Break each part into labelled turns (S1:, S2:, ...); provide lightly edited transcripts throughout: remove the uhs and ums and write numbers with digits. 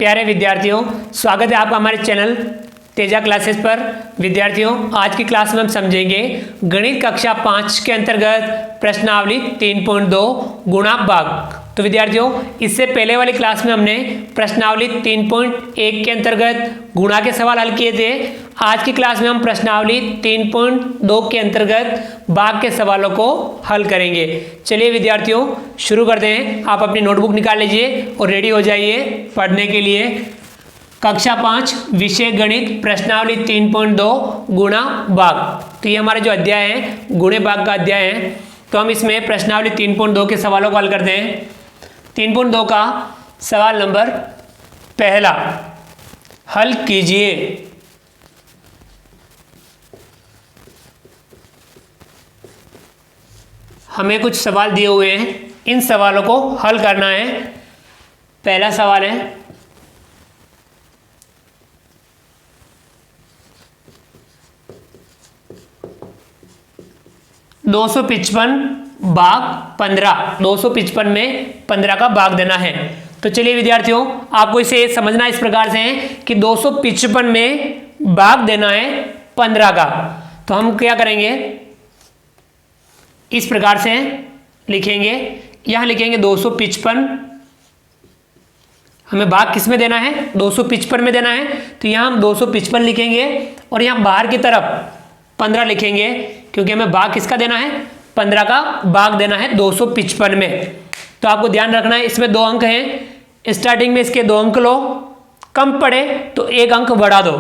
S1: प्यारे विद्यार्थियों, स्वागत है आपका हमारे चैनल तेजा क्लासेस पर। विद्यार्थियों, आज की क्लास में हम समझेंगे गणित कक्षा 5 के अंतर्गत प्रश्नावली 3.2 गुणा भाग। तो विद्यार्थियों, इससे पहले वाली क्लास में हमने प्रश्नावली 3.1 के अंतर्गत गुणा के सवाल हल किए थे। आज की क्लास में हम प्रश्नावली 3.2 के अंतर्गत भाग के सवालों को हल करेंगे। चलिए विद्यार्थियों, शुरू करते हैं। आप अपनी नोटबुक निकाल लीजिए और रेडी हो जाइए पढ़ने के लिए। कक्षा 5 विषय गणित प्रश्नावली 3.2 गुणा भाग। तो ये हमारा जो अध्याय है गुणे भाग का अध्याय है। तो हम इसमें प्रश्नावली 3.2 के सवालों को हल करते हैं। 3.2 का सवाल नंबर पहला, हल कीजिए। हमें कुछ सवाल दिए हुए हैं, इन सवालों को हल करना है। पहला सवाल है, 255 भाग 15। 255 में 15 का भाग देना है। तो चलिए विद्यार्थियों, आपको इसे समझना इस प्रकार से है कि 255 में भाग देना है 15 का। तो हम क्या करेंगे, इस प्रकार से लिखेंगे। यहां लिखेंगे 255, हमें भाग किस में देना है, 255 में देना है। तो यहां हम 255 लिखेंगे और यहां बाहर की तरफ 15 लिखेंगे, क्योंकि हमें भाग किसका देना है, 15 का भाग देना है 255 में। तो आपको ध्यान रखना है, इसमें 2 अंक हैं। स्टार्टिंग में इसके 2 अंक लो, कम पड़े तो 1 अंक बढ़ा दो।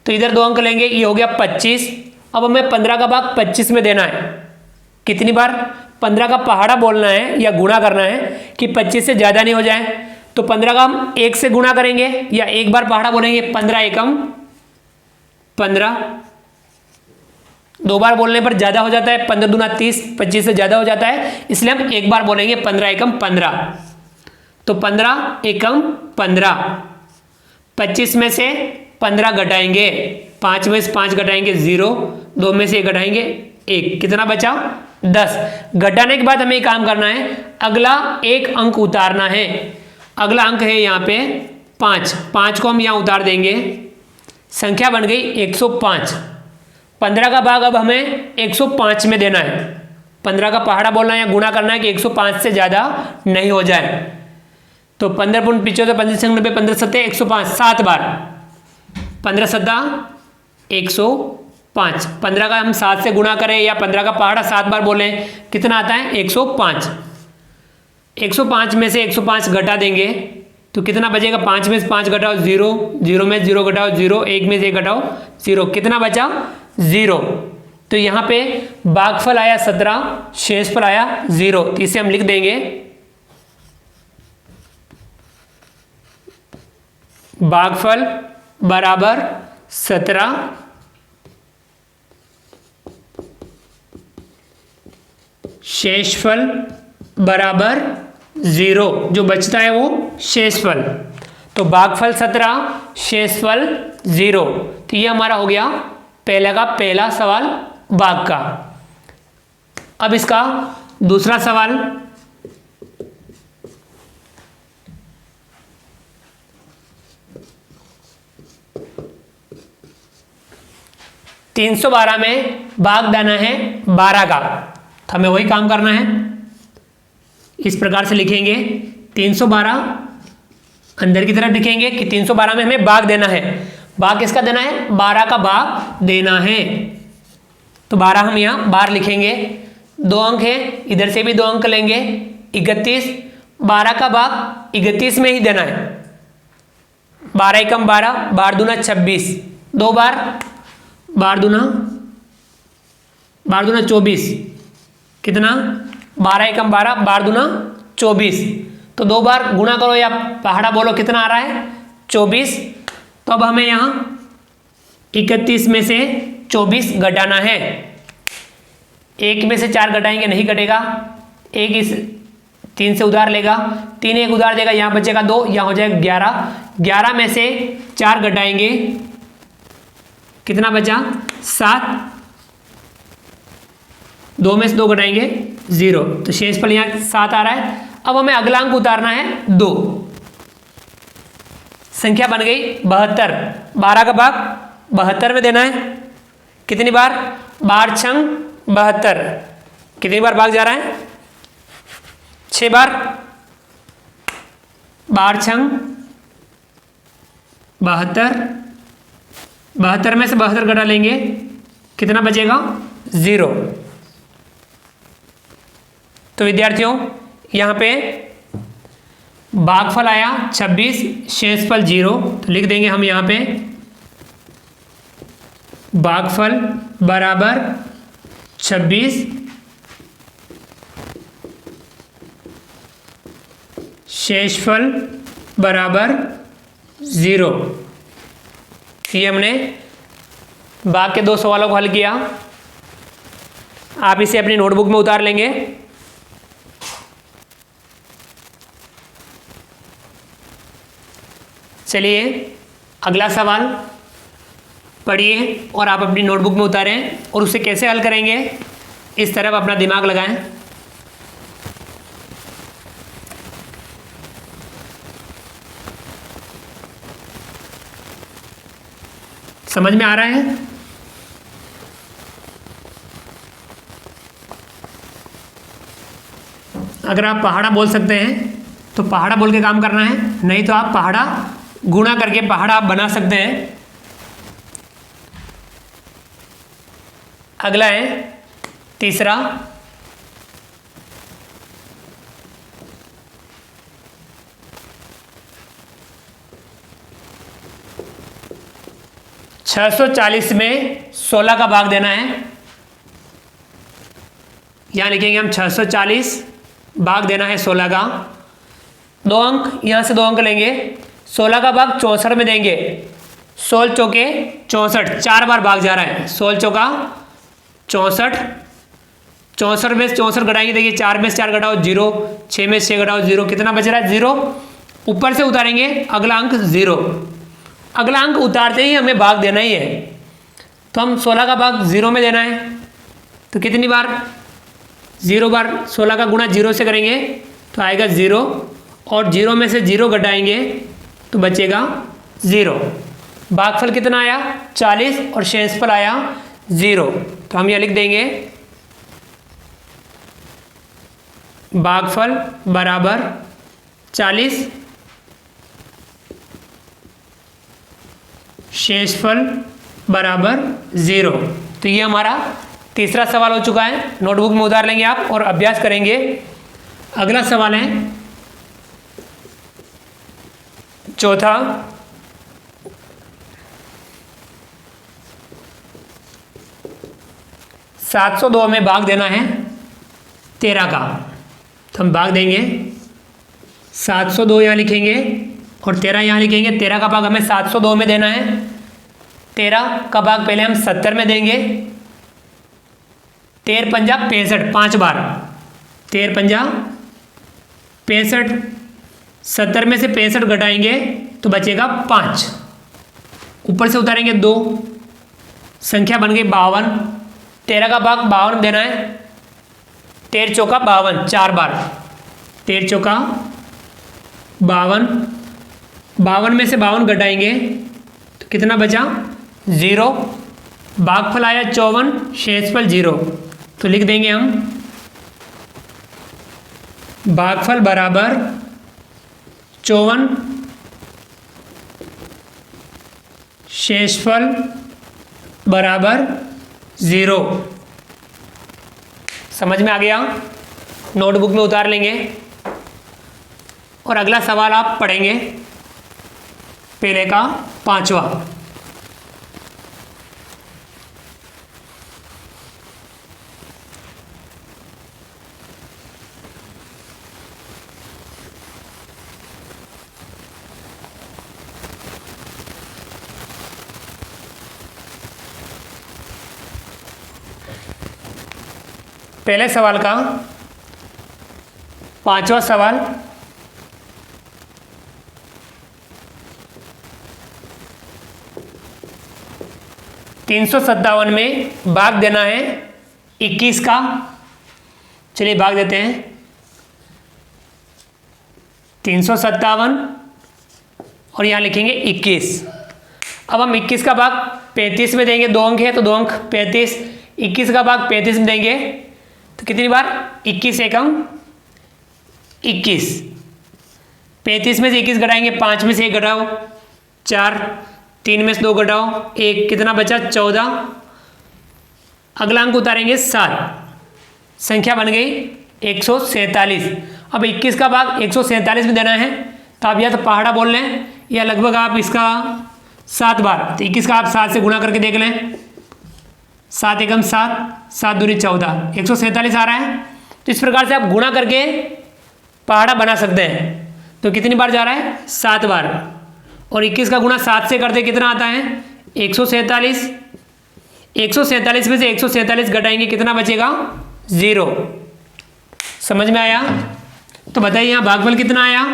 S1: तो इधर 2 अंक लेंगे, ये हो गया 25। अब हमें 15 का भाग 25 में देना है। कितनी बार 15 का पहाड़ा बोलना है या गुणा करना है कि 25 से ज़्यादा नहीं हो जाए। तो 15 का हम 1 से गुणा करेंगे या एक बार पहाड़ा बोलेंगे, 15 एकम 15। 2 बार बोलने पर ज़्यादा हो जाता है, 15 दूना 30, 25 से ज़्यादा हो जाता है, इसलिए हम एक बार बोलेंगे 15 एकम 15। तो 15 एकम 15। 25 में से 15 घटाएंगे, 5 में से 5 घटाएंगे 0, 2 में से 1 घटाएंगे 1, कितना बचा 10। घटाने के बाद हमें काम करना है, अगला एक अंक उतारना है। अगला अंक है यहाँ पे 5। 5 को हम यहाँ उतार देंगे, संख्या बन गई 105। 15 का भाग अब हमें 105 में देना है। 15 का पहाड़ा बोलना है या गुणा करना है कि 105 से ज़्यादा नहीं हो जाए। तो 15.75, 15 15 सत्ते 105, 7 बार 15 सत्ता 105। 15 का हम 7 से गुणा करें या 15 का पहाड़ा 7 बार बोलें, कितना आता है 105। 105 में से 105 घटा देंगे तो कितना बचेगा, 5 में से 5 घटाओ 0, 0 में 0 घटाओ 0, 1 में से 1 घटाओ 0, कितना बचा 0। तो यहाँ पे भागफल आया 17, शेषफल आया 0। तो इसे हम लिख देंगे, भागफल बराबर 17, शेषफल बराबर 0। जो बचता है वो शेषफल। तो भागफल 17, शेषफल 0। तो ये हमारा हो गया पहले का पहला सवाल भाग का। अब इसका दूसरा सवाल, $312 में भाग देना है 12 का। तो हमें वही काम करना है, इस प्रकार से लिखेंगे 312, अंदर की तरफ लिखेंगे कि 312 में हमें भाग देना है। भाग किसका देना है, 12 का भाग देना है। तो 12 हम यहाँ बाहर लिखेंगे, 2 अंक है, इधर से भी 2 अंक लेंगे, 31। 12 का भाग 31 में ही देना है। 12 एकम 12, 12 दूना 26, 2 बार 12 दूना 24, कितना 12 एकम 12, 12 दूना 24। तो 2 बार गुणा करो या पहाड़ा बोलो, कितना आ रहा है 24। तो अब हमें यहाँ 31 में से 24 घटाना है। 1 में से 4 घटाएंगे, नहीं घटेगा। 1 इस 3 से उधार लेगा, 3 1 उधार देगा, यहाँ बचेगा 2, यहाँ हो जाएगा 11। 11 में से 4 घटाएंगे, कितना बचा 7। 2 में से 2 घटाएंगे 0। तो शेषफल यहाँ 7 आ रहा है। अब हमें अगला अंक उतारना है 2। संख्या बन गई 72। 12 का भाग 72 में देना है। कितनी बार? 12 छंग 72। कितनी बार भाग जा रहा है? 6 बार। 12 छंग 72। 72 में से 72 घटा लेंगे, कितना बचेगा? 0। तो विद्यार्थियों यहाँ पे भागफल आया 26, शेषफल 0। तो लिख देंगे हम यहाँ पे भागफल बराबर 26, शेषफल बराबर 0। ये हमने भाग के 2 सवालों को हल किया। आप इसे अपनी नोटबुक में उतार लेंगे। चलिए अगला सवाल पढ़िए और आप अपनी नोटबुक में उतारें और उसे कैसे हल करेंगे इस तरफ अपना दिमाग लगाएं। समझ में आ रहा है? अगर आप पहाड़ा बोल सकते हैं तो पहाड़ा बोल के काम करना है, नहीं तो आप पहाड़ा गुणा करके पहाड़ा आप बना सकते हैं। अगला है तीसरा, छह 640 में 16 का भाग देना है। यहां लिखेंगे हम 640 भाग देना है 16 का। 2 अंक, यहां से 2 अंक लेंगे। 16 का भाग 64 में देंगे। 16 चौके 64, 4 बार भाग जा रहा है। 16 चौका 64, 64 में से 64 घटाएंगे। देखिए 4 में से 4 घटाओ 0, 6 में से 6 घटाओ 0, कितना बच रहा है? 0। ऊपर से उतारेंगे अगला अंक 0। अगला अंक उतारते ही हमें भाग देना ही है, तो हम 16 का भाग 0 में देना है। तो कितनी बार? 0 बार 16 का गुणा 0 से करेंगे तो आएगा 0, और 0 में से 0 घटाएंगे तो बचेगा 0। भागफल कितना आया? 40 और शेषफल आया 0। तो हम यह लिख देंगे भागफल बराबर 40, शेषफल बराबर 0। तो ये हमारा तीसरा सवाल हो चुका है। नोटबुक में उतार लेंगे आप और अभ्यास करेंगे। अगला सवाल है चौथा, सात 702 में भाग देना है 13 का। तो हम भाग देंगे 702 यहाँ लिखेंगे और 13 यहाँ लिखेंगे। 13 का भाग हमें 702 में देना है। 13 का भाग पहले हम 70 में देंगे। 13 पंजा 65, 5 बार। 13 पंजा 65, 70 में से 65 घटाएंगे तो बचेगा 5। ऊपर से उतारेंगे 2, संख्या बन गई 52। 13 का भाग 52 देना है। 13 चौका 52, 4 बार। 13 चौका 52, 52 में से 52 घटाएंगे तो कितना बचा? 0। भागफल आया 54, शेषफल 0। तो लिख देंगे हम भागफल बराबर 54, शेषफल बराबर 0। समझ में आ गया? नोटबुक में उतार लेंगे और अगला सवाल आप पढ़ेंगे, पहले का 5वां। पहले सवाल का 5वां सवाल, $357 में भाग देना है 21 का। चलिए भाग देते हैं। 357 और यहाँ लिखेंगे 21। अब हम 21 का भाग 35 में देंगे, 2 अंक है तो 2 अंक 35। 21 का भाग 35 में देंगे तो कितनी बार 21 एकम 21। 35 में से 21 घटाएंगे, 5 में से 1 घटाओ 4, 3 में से 2 घटाओ 1, कितना बचा 14। अगला अंक उतारेंगे 7, संख्या बन गई 147। अब 21 का भाग 147 में देना है तो आप या तो पहाड़ा बोल लें या लगभग आप इसका 7 बार, तो 21 का आप 7 से गुणा करके देख लें। 7 एकम 7, 7 दूनी 14, 147 आ रहा है। तो इस प्रकार से आप गुणा करके पहाड़ा बना सकते हैं। तो कितनी बार जा रहा है 7 बार। और 21 का गुणा 7 से करते कितना आता है 147। 147 में से 147 घटाएंगे कितना बचेगा 0। समझ में आया? तो बताइए यहाँ भागफल कितना आया?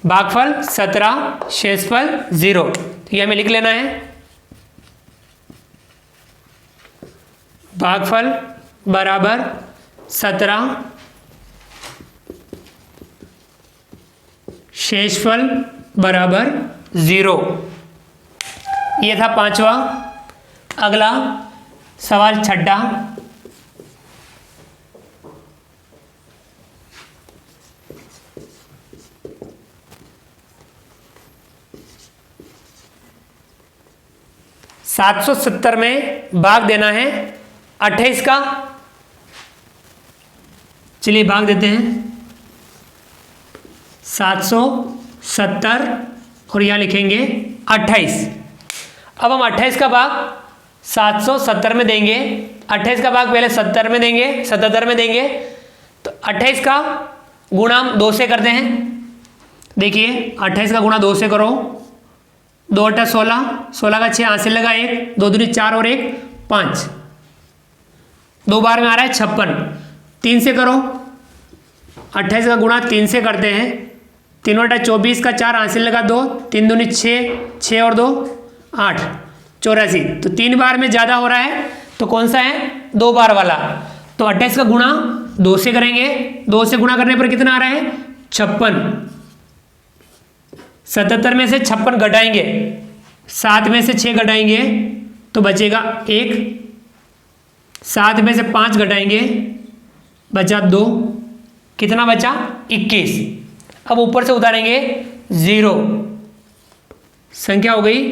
S1: भागफल 17, शेषफल 0। तो ये हमें लिख लेना है, भागफल बराबर 17, शेषफल बराबर 0। ये था 5वां। अगला सवाल 6ठा। $770 में भाग देना है 28 का। चलिए भाग देते हैं 770 और यहाँ लिखेंगे 28। अब हम 28 का भाग 770 में देंगे। 28 का भाग पहले 70 में देंगे, 77 में देंगे। तो 28 का गुणा हम 2 से करते हैं। देखिए 28 का गुणा 2 से करो, 2 8 16, 16 का 6 हासिल लगा 1, 2 दूनी 4 और 1 5, 2 बार में आ रहा है 56। 3 से करो, 28 का गुणा 3 से करते हैं। 3 8 24 का 4 हासिल लगा 2, 3 दूनी 6, 6 और 2 8, 84। तो 3 बार में ज़्यादा हो रहा है तो कौन सा है 2 बार वाला। तो 28 का गुणा 2 से करेंगे। 2 से गुणा करने पर कितना आ रहा है 56। 77 में से 56 घटाएंगे, 7 में से 6 घटाएंगे तो बचेगा 1। 7 में से 5 घटाएंगे बचा 2, कितना बचा 21। अब ऊपर से उतारेंगे 0, संख्या हो गई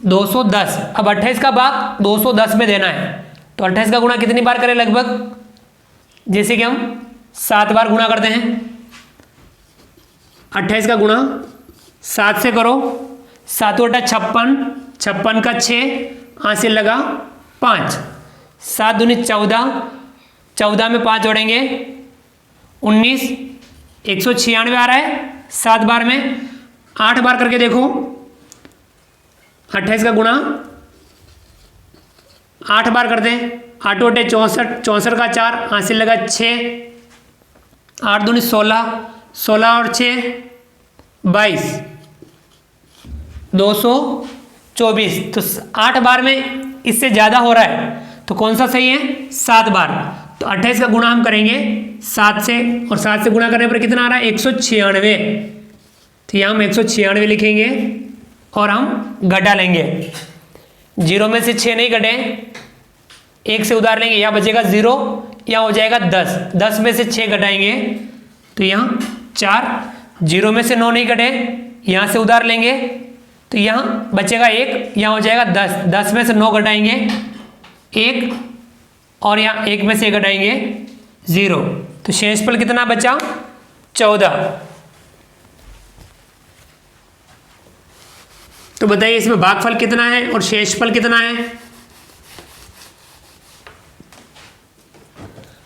S1: 210। अब 28 का भाग 210 में देना है तो 28 का गुणा कितनी बार करें लगभग, जैसे कि हम 7 बार गुणा करते हैं। 28 का गुणा 7 से करो, 7 8 56, 56 का 6 हासिल लगा 5, 7 दूनी 14, 14 में 5 जोड़ेंगे 19, 196 आ रहा है 7 बार में। 8 बार करके देखो, 28 का गुणा 8 बार कर दें। 8 8 64, 64 का 4 हासिल लगा 6, 8 दूनी 16, 16 और 6 22, 224। तो 8 बार में इससे ज़्यादा हो रहा है तो कौन सा सही है 7 बार। तो 28 का गुणा हम करेंगे 7 से, और 7 से गुणा करने पर कितना आ रहा है 196। तो यहाँ हम 196 लिखेंगे और हम घटा लेंगे। 0 में से 6 नहीं घटे, 1 से उधार लेंगे, यहाँ बचेगा 0, यहाँ हो जाएगा 10। 10 में से 6 घटाएंगे तो यहाँ 4, 0 में से 9 नहीं घटे, यहाँ से उधार लेंगे तो यहाँ बचेगा 1, यहाँ हो जाएगा 10। 10 में से 9 घटाएंगे 1 और यहाँ 1 में से घटाएंगे 0। तो शेषफल कितना बचा 14। तो बताइए इसमें भागफल कितना है और शेषफल कितना है।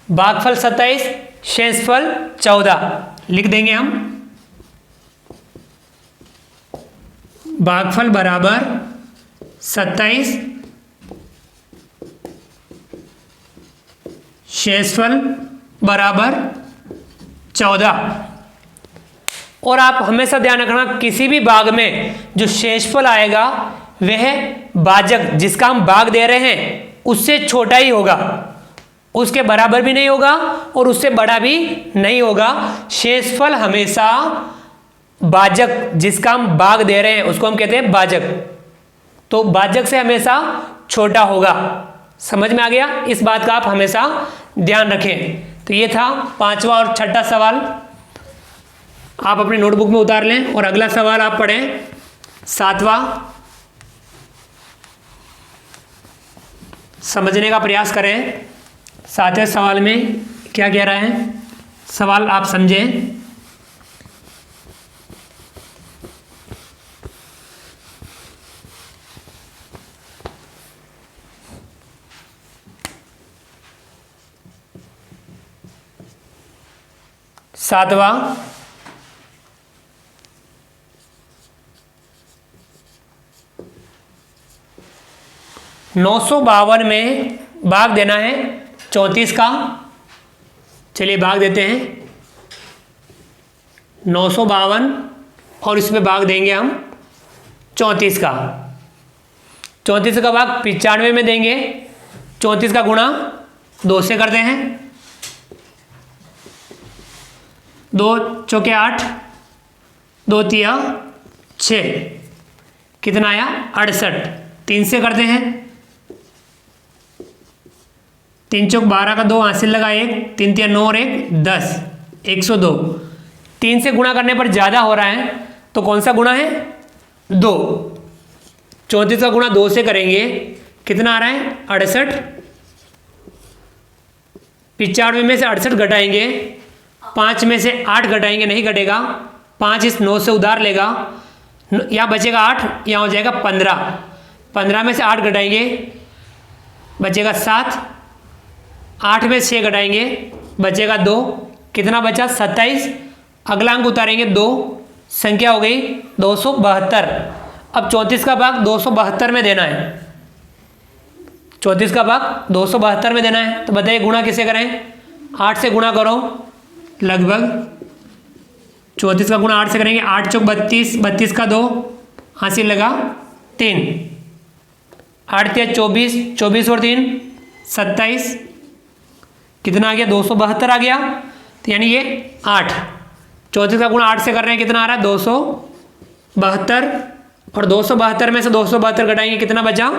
S1: भागफल 27, शेषफल 14 लिख देंगे हम। भागफल बराबर 27, शेषफल बराबर 14। और आप हमेशा ध्यान रखना किसी भी भाग में जो शेषफल आएगा वह भाजक जिसका हम भाग दे रहे हैं उससे छोटा ही होगा, उसके बराबर भी नहीं होगा और उससे बड़ा भी नहीं होगा। शेषफल हमेशा भाजक, जिसका हम भाग दे रहे हैं उसको हम कहते हैं भाजक, तो भाजक से हमेशा छोटा होगा। समझ में आ गया? इस बात का आप हमेशा ध्यान रखें। तो ये था पांचवा और छठा सवाल, आप अपनी नोटबुक में उतार लें। और अगला सवाल आप पढ़ें, सातवां, समझने का प्रयास करें। सातवें सवाल में क्या कह रहा है, सवाल आप समझें। सातवां, (952) में भाग देना है 34 का। चलिए भाग देते हैं 952 और इसमें भाग देंगे हम 34 का। 34 का भाग 95 में देंगे। 34 का गुणा 2 से करते हैं, 2 चौके 8, 2 तिया 6, कितना आया 68। 3 से करते हैं, 3 चौक 12 का 2, हासिल लगा 1, 3 तिया 9 और 1 10, 102। 3 से गुणा करने पर ज़्यादा हो रहा है तो कौन सा गुणा है, 2। 34 का गुणा 2 से करेंगे, कितना आ रहा है 68। 95 में से 68 घटाएंगे, 5 में से 8 घटाएंगे, नहीं घटेगा। 5 इस 9 से उधार लेगा, यहाँ बचेगा 8, यहाँ हो जाएगा 15। 15 में से 8 घटाएंगे, बचेगा 7। 8 में 6 घटाएंगे, बचेगा 2, कितना बचा 27। अगला अंक उतारेंगे 2, संख्या हो गई 272। अब 34 का भाग 272 में देना है। 34 का भाग 272 में देना है, तो बताइए गुणा किसे करें। 8 से गुणा करो, लगभग 34 का गुणा 8 से करेंगे, 8 चौक 32, 32 का 2, हासिल लगा 3, 8 तिया 24, 24 और 3 27, कितना आ गया 272 आ गया। तो यानी ये 8, 34 का गुणा 8 से कर रहे हैं, कितना आ रहा है 272। और 272 में से 272 घटाएंगे, कितना बचा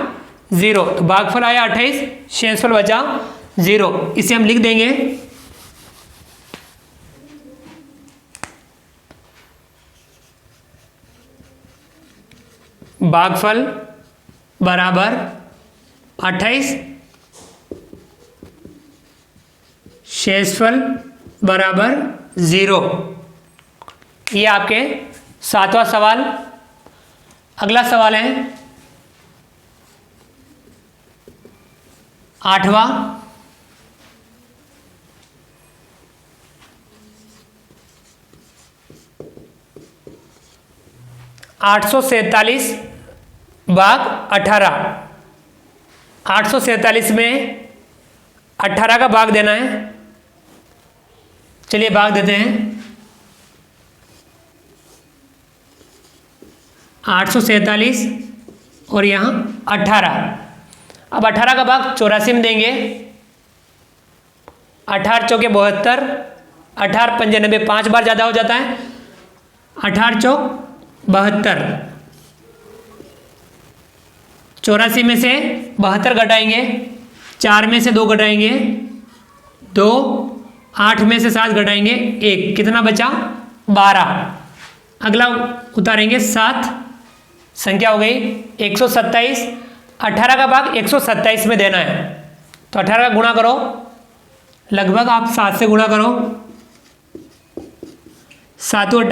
S1: 0। तो भागफल आया 28, शेषफल बचा 0। इसे हम लिख देंगे भागफल बराबर 28, शेषफल बराबर 0। ये आपके 7वां सवाल। अगला सवाल है 8वां। 847 भाग 18। 847 में 18 का भाग देना है। चलिए भाग देते हैं। 847 और यहाँ 18। अब 18 का भाग 84 में देंगे। 18 चौके 72, 18 पंजे 90, 5 बार ज़्यादा हो जाता है। 18 चौक 72, 84 में से 72 घटाएंगे, 4 में से 2 घटाएंगे 2, 8 में से 7 घटाएंगे 1, कितना बचा 12। अगला उतारेंगे 7, संख्या हो गई 127। 18 का भाग 127 में देना है, तो 18 का गुणा करो, लगभग आप 7 से गुणा करो। 7 ×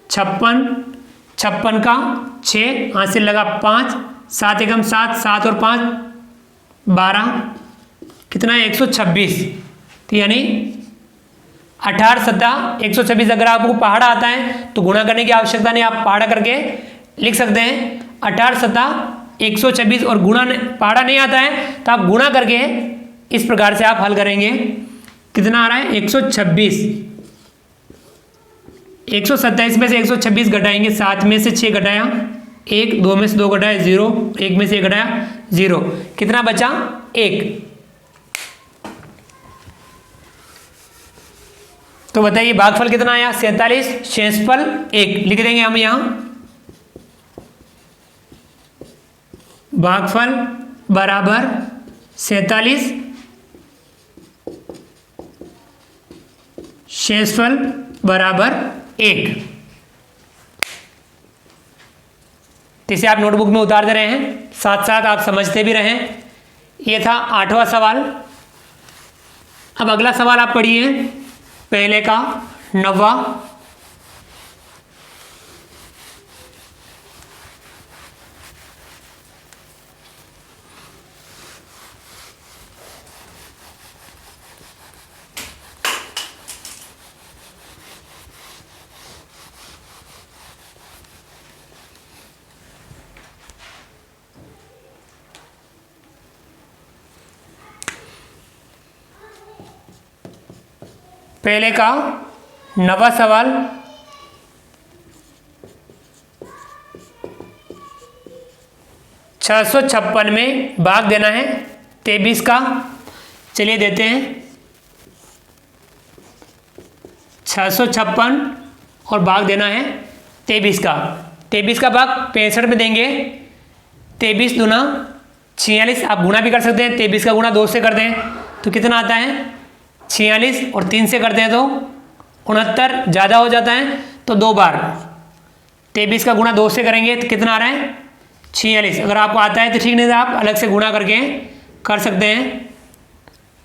S1: 56, 56 का 6, हासिल लगा 5, 7 एकम 7, 7 और 5 12, कितना है 126। तो यानी 18 × 7 126। अगर आपको पहाड़ा आता है तो गुणा करने की आवश्यकता नहीं, आप पहाड़ा करके लिख सकते हैं। 18 × 7 126 और गुणा पहाड़ा नहीं आता है तो आप गुणा करके इस प्रकार से आप हल करेंगे। कितना आ रहा है 126। 127 में से 126 घटाएंगे, 7 में से 6 घटाया 1, 2 में से 2 घटाया 0, 1 में से 1 घटाया 0, कितना बचा 1। तो बताइए भागफल कितना आया 47, शेषफल 1 लिख देंगे हम यहाँ। भागफल बराबर 47, शेषफल बराबर 1। तो इसे आप नोटबुक में उतार दे रहे हैं, साथ साथ आप समझते भी रहें। ये था 8वां सवाल। अब अगला सवाल आप पढ़िए, पहले का 9वां। पहले का 9वां सवाल। छः सौ छप्पन में भाग देना है 23 का। चलिए देते हैं 656 और भाग देना है 23 का। 23 का भाग 65 में देंगे। 23 दूना 46, आप गुणा भी कर सकते हैं। 23 का गुणा 2 से करते हैं तो कितना आता है 46, और 3 से करते हैं तो 69, ज़्यादा हो जाता है तो 2 बार। 23 का गुणा 2 से करेंगे तो कितना आ रहा है 46। अगर आपको आता है तो ठीक, नहीं तो आप अलग से गुणा करके कर सकते हैं।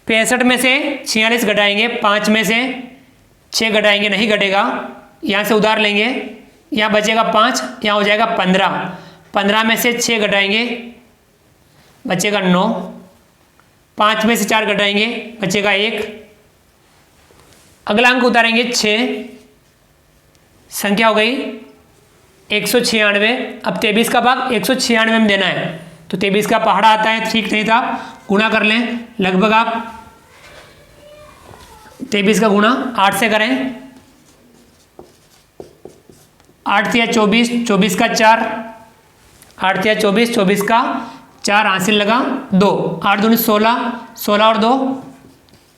S1: 65 में से 46 घटाएंगे, 5 में से 6 घटाएंगे, नहीं घटेगा, यहाँ से उधार लेंगे, यहाँ बचेगा 5, यहाँ हो जाएगा 15। 15 में से 6 घटाएंगे, बचेगा 9। 5 में से 4 घटाएंगे, बचेगा 1। अगला अंक उतारेंगे 6, संख्या हो गई 196। अब 23 का भाग 196 में देना है तो 23 का पहाड़ा आता है, ठीक, नहीं था गुणा कर लें। लगभग आप 23 का गुणा 8 से करें। 8 या 24, 24 का 4, 8 या 24, 24 का 4, हासिल लगा 2। 8 दूनी 16, 16 और 2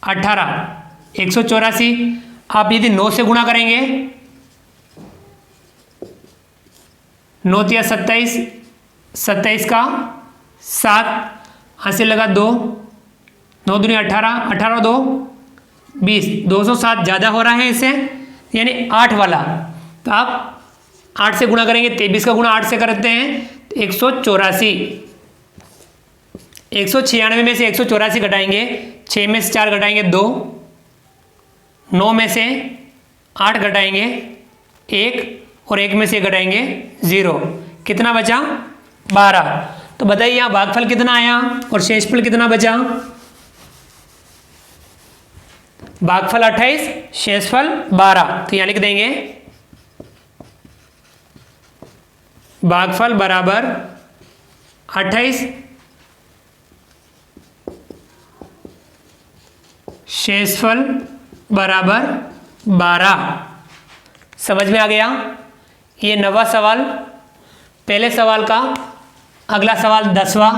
S1: 18, 184। आप यदि 9 से गुणा करेंगे, 9 या 27, 27 का 7, हासिल लगा 2। 9 दूनी 18, 18 और 2 20, 207 ज़्यादा हो रहा है इसे, यानी 8 वाला। तो आप 8 से गुणा करेंगे, 23 का गुणा 8 से करते हैं 184। 196 में से 184 घटाएंगे, 6 में से 4 घटाएंगे 2, 9 में से 8 घटाएंगे 1, और 1 में से घटाएंगे 0। कितना बचा 12। तो बताइए यहाँ भागफल कितना आया और शेषफल कितना बचा। भागफल 28, शेषफल 12। तो यहाँ लिख देंगे भागफल बराबर 28, शेषफल बराबर 12। समझ में आ गया। ये 9वां सवाल। पहले सवाल का अगला सवाल 10वां।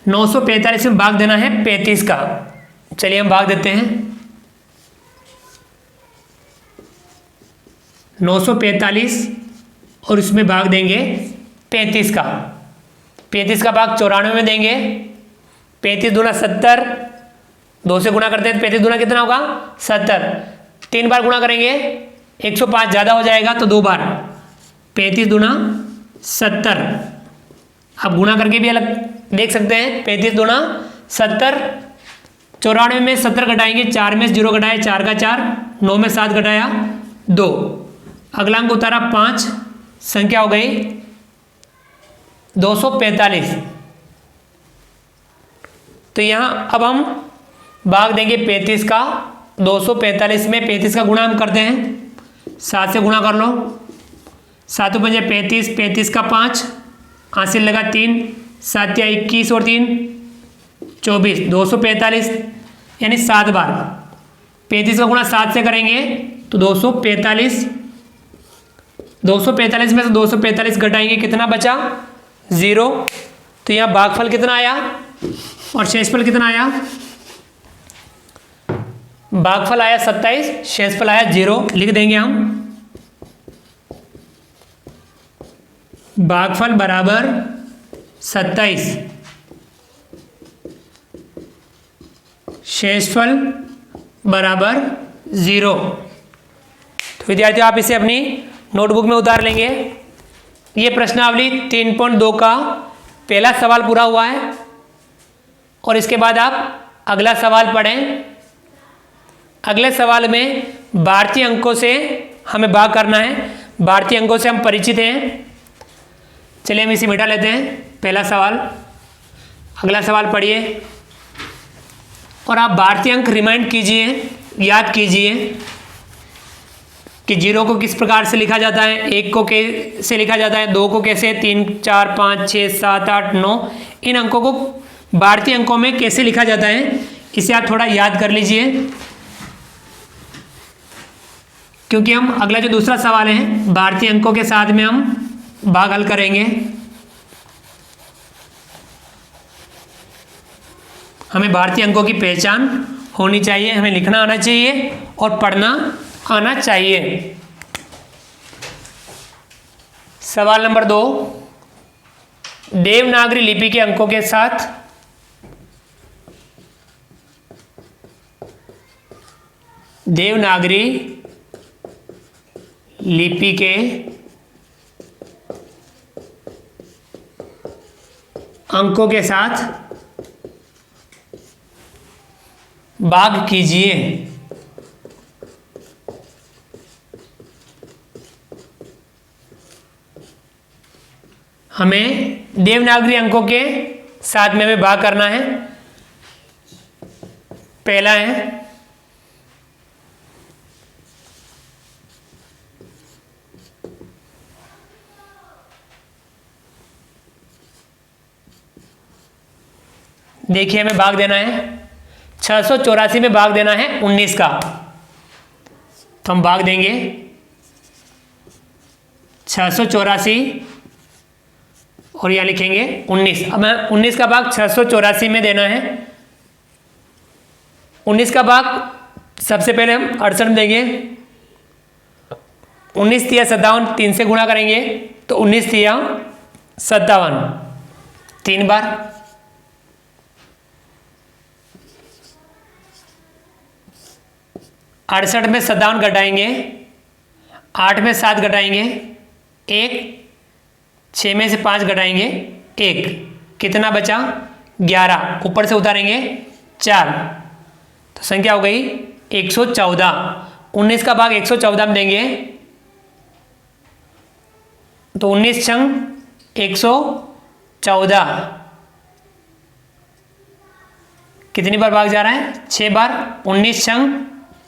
S1: नौ 945 में भाग देना है 35 का। चलिए हम भाग देते हैं। 945 और इसमें भाग देंगे 35 का। 35 का भाग 94 में देंगे। 35 दूना 70, 2 से गुणा करते हैं तो 35 दूना कितना होगा 70। 3 बार गुणा करेंगे 105, ज़्यादा हो जाएगा तो 2 बार। 35 दूना 70, आप गुणा करके भी अलग देख सकते हैं। 35 दूना 70, 94 में 70 घटाएंगे, 4 में 0 घटाया, 4 का 4, 9 में 7 घटाया 2। अगला अंक उतारा 5, संख्या हो गई 245। तो यहाँ अब हम भाग देंगे 35 का 245 में। 35 का गुणा हम करते हैं, 7 से गुणा कर लो। 7 पंजे 35, 35 का 5, हासिल लगा 3, 7 या 21 और 3 24, 245 यानी 7 बार। 35 का गुणा 7 से करेंगे तो 245। 245 में से 245 घटाएंगे, कितना बचा 0, तो यहाँ भागफल कितना आया और शेषफल कितना आया? भागफल आया 27, शेषफल आया 0। लिख देंगे हम भागफल बराबर 27, शेषफल बराबर 0। तो विद्यार्थियों आप इसे अपनी नोटबुक में उतार लेंगे। ये प्रश्नावली 3.2 का पहला सवाल पूरा हुआ है और इसके बाद आप अगला सवाल पढ़ें। अगले सवाल में भारतीय अंकों से हमें भाग करना है। भारतीय अंकों से हम परिचित हैं। चलिए हम इसे मिटा लेते हैं, पहला सवाल। अगला सवाल पढ़िए और आप भारतीय अंक रिमाइंड कीजिए, याद कीजिए कि 0 को किस प्रकार से लिखा जाता है, 1 को कैसे लिखा जाता है, 2 को कैसे, 3, 4, 5, 6, 7, 8, 9, इन अंकों को भारतीय अंकों में कैसे लिखा जाता है, इसे आप थोड़ा याद कर लीजिए। क्योंकि हम अगला जो दूसरा सवाल है भारतीय अंकों के साथ में हम भाग हल करेंगे। हमें भारतीय अंकों की पहचान होनी चाहिए, हमें लिखना आना चाहिए और पढ़ना आना चाहिए। सवाल नंबर 2, देवनागरी लिपि के अंकों के साथ देवनागरी लिपि के अंकों के साथ भाग कीजिए। हमें देवनागरी अंकों के साथ में हमें भाग करना है। पहला है देखिए, हमें भाग देना है 684 में भाग देना है 19 का, तो हम भाग देंगे 684 और यहाँ लिखेंगे 19। अब हमें 19 का भाग 684 में देना है। 19 का भाग सबसे पहले हम 68 में देंगे। 19 तिया 57, 3 से गुणा करेंगे तो 19 तिया 57, 3 बार। 68 में 57 घटाएंगे, 8 में 7 घटाएंगे 1, 6 में से 5 घटाएंगे 1, कितना बचा 11, ऊपर से उतारेंगे 4, तो संख्या हो गई 114। 19 का भाग 114 में देंगे तो 19 छंग 114, कितनी बार भाग जा रहा है 6 बार। 19 छंग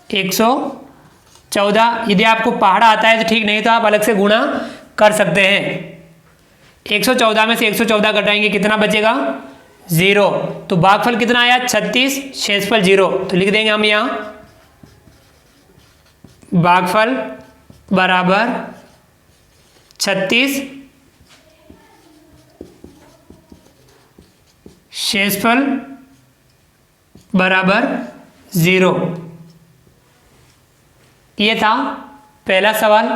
S1: 114। यदि आपको पहाड़ा आता है तो ठीक, नहीं तो आप अलग से गुणा कर सकते हैं। 114 में से 114 घटाएंगे, कितना बचेगा 0। तो भागफल कितना आया 36, शेषफल 0। तो लिख देंगे हम यहाँ भागफल बराबर 36, शेषफल बराबर 0। ये था पहला सवाल।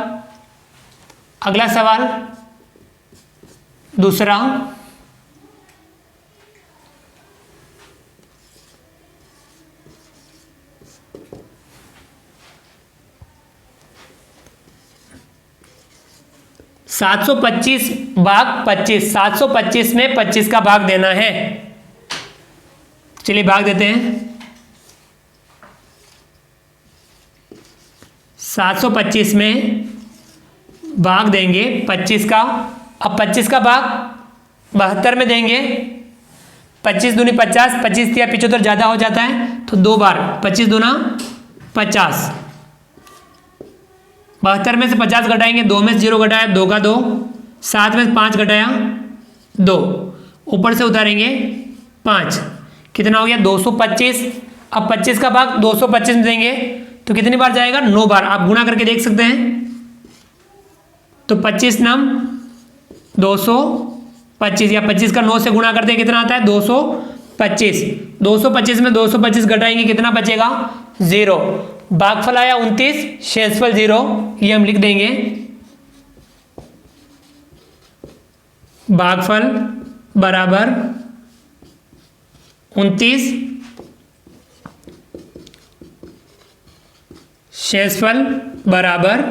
S1: अगला सवाल दूसरा, (725 भाग 25). 725 में 25 का भाग देना है। चलिए भाग देते हैं। 725 में भाग देंगे 25 का। अब 25 का भाग 72 में देंगे। 25 दूनी 50, 25 या 75 ज़्यादा हो जाता है तो 2 बार। 25 दूना 50, 72 में से 50 घटाएंगे, 2 में से 0 घटाया 2 का 2, 7 में से 5 घटाया 2, ऊपर से उतारेंगे 5, कितना हो गया 225। अब 25 का भाग 225 में देंगे तो कितनी बार जाएगा 9 बार। आप गुणा करके देख सकते हैं। तो 25 नम 25 या 25 का 9 से गुणा करते हैं कितना आता है 225। 225 में 225 घटाएंगे कितना बचेगा 0। भागफल आया 29, शेषफल 0, ये हम लिख देंगे। भागफल बराबर 29, शेषफल बराबर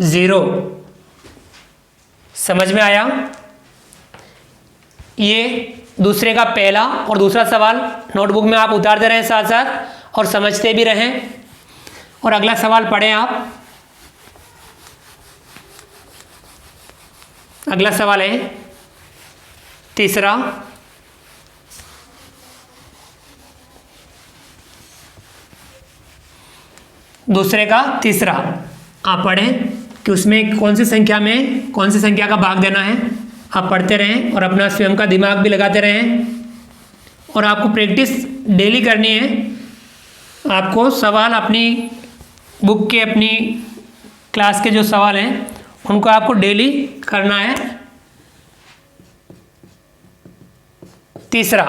S1: 0। समझ में आया? ये दूसरे का पहला और दूसरा सवाल नोटबुक में आप उतारते रहें साथ साथ और समझते भी रहें। और अगला सवाल पढ़ें आप। अगला सवाल है तीसरा। दूसरे का तीसरा आप पढ़ें कि उसमें कौन सी संख्या में कौन सी संख्या का भाग देना है। आप पढ़ते रहें और अपना स्वयं का दिमाग भी लगाते रहें। और आपको प्रैक्टिस डेली करनी है। आपको सवाल अपनी बुक के अपनी क्लास के जो सवाल हैं उनको आपको डेली करना है। तीसरा,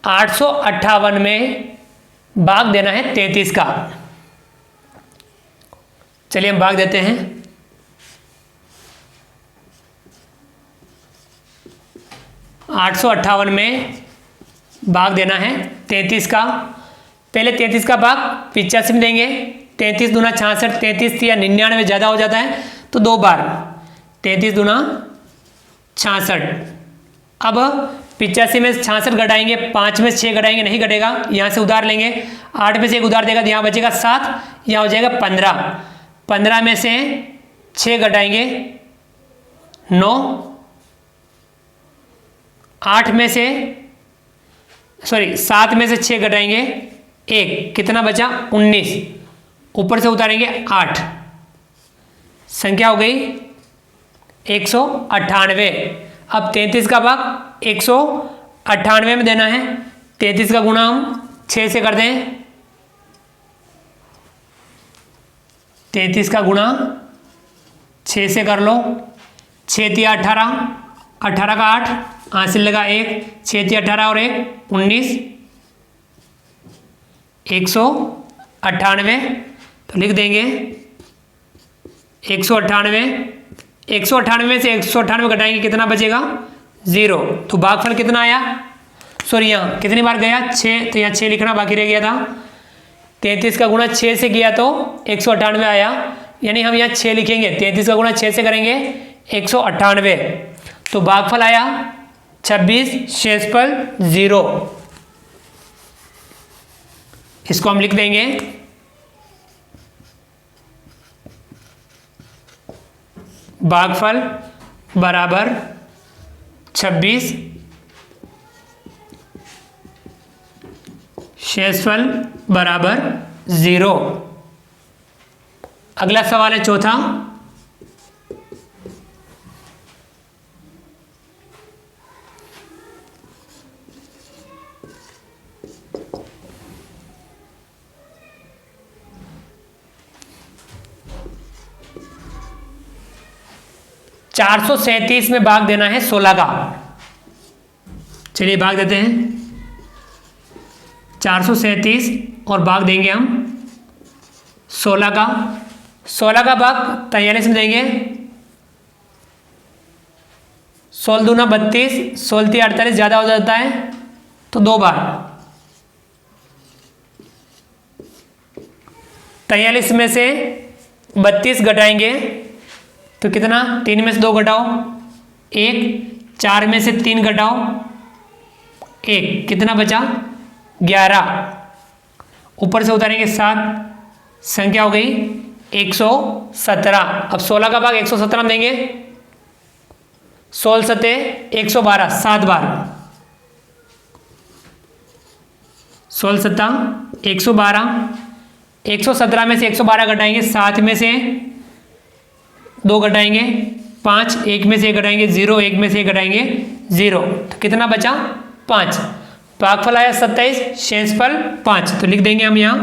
S1: आठ सौ 58 में भाग देना है 33 का। चलिए हम भाग देते हैं। 858 में भाग देना है 33 का। पहले 33 का भाग 85 में देंगे। 33 दूना 66, 33 या 99 ज़्यादा हो जाता है तो 2 बार 33 दूना 66। अब 85 में 66 घटाएंगे, 5 में 6 घटाएंगे, नहीं घटेगा, यहाँ से उधार लेंगे। 8 में से 1 उधार देगा तो यहाँ बचेगा 7, यहाँ हो जाएगा 15। 15 में से 6 घटाएंगे 9, 8 में से 7 में से 6 घटाएंगे 1, कितना बचा 19। ऊपर से उतारेंगे 8, संख्या हो गई 198। अब 33 का भाग 198 में देना है। 33 का गुणा हम 6 से कर दें। 33 का गुणा 6 से कर लो। 6 तिया 18, 18 का 8, हासिल लगा 1, 6 तिया 18 और 1 19, 198। तो लिख देंगे 198। 198 में से 198 घटाएंगे कितना बचेगा 0। तो भागफल कितना आया, यहाँ कितनी बार गया 6, तो यहाँ 6 लिखना बाकी रह गया था। 33 का गुणा 6 से किया तो 198 आया, यानी हम यहाँ 6 लिखेंगे। 33 का गुणा 6 से करेंगे 198। तो भागफल आया 26, शेषफल 0। इसको हम लिख देंगे भागफल बराबर 26, शेषफल बराबर 0। अगला सवाल है चौथा। चार 437 में भाग देना है 16 का। चलिए भाग देते हैं। 437 और भाग देंगे हम 16 का। 16 का भाग 43 में देंगे। 16 दूना 32, 16 तिया 48 ज़्यादा हो जाता है तो 2 बार। 43 में से 32 घटाएंगे तो कितना, 3 में से 2 घटाओ 1, 4 में से 3 घटाओ 1, कितना बचा 11। ऊपर से उतारेंगे 7, संख्या हो गई 117। अब 16 का भाग 117 में देंगे। 16 सते 112, 7 बार। 16 सत्ता 112। 117 में से 112 घटाएंगे, 7 में से 2 घटाएंगे 5 एक में से एक घटाएंगे 0, एक में से एक घटाएंगे 0, तो कितना बचा 5। भागफल आया 27, शेषफल 5, तो लिख देंगे हम यहाँ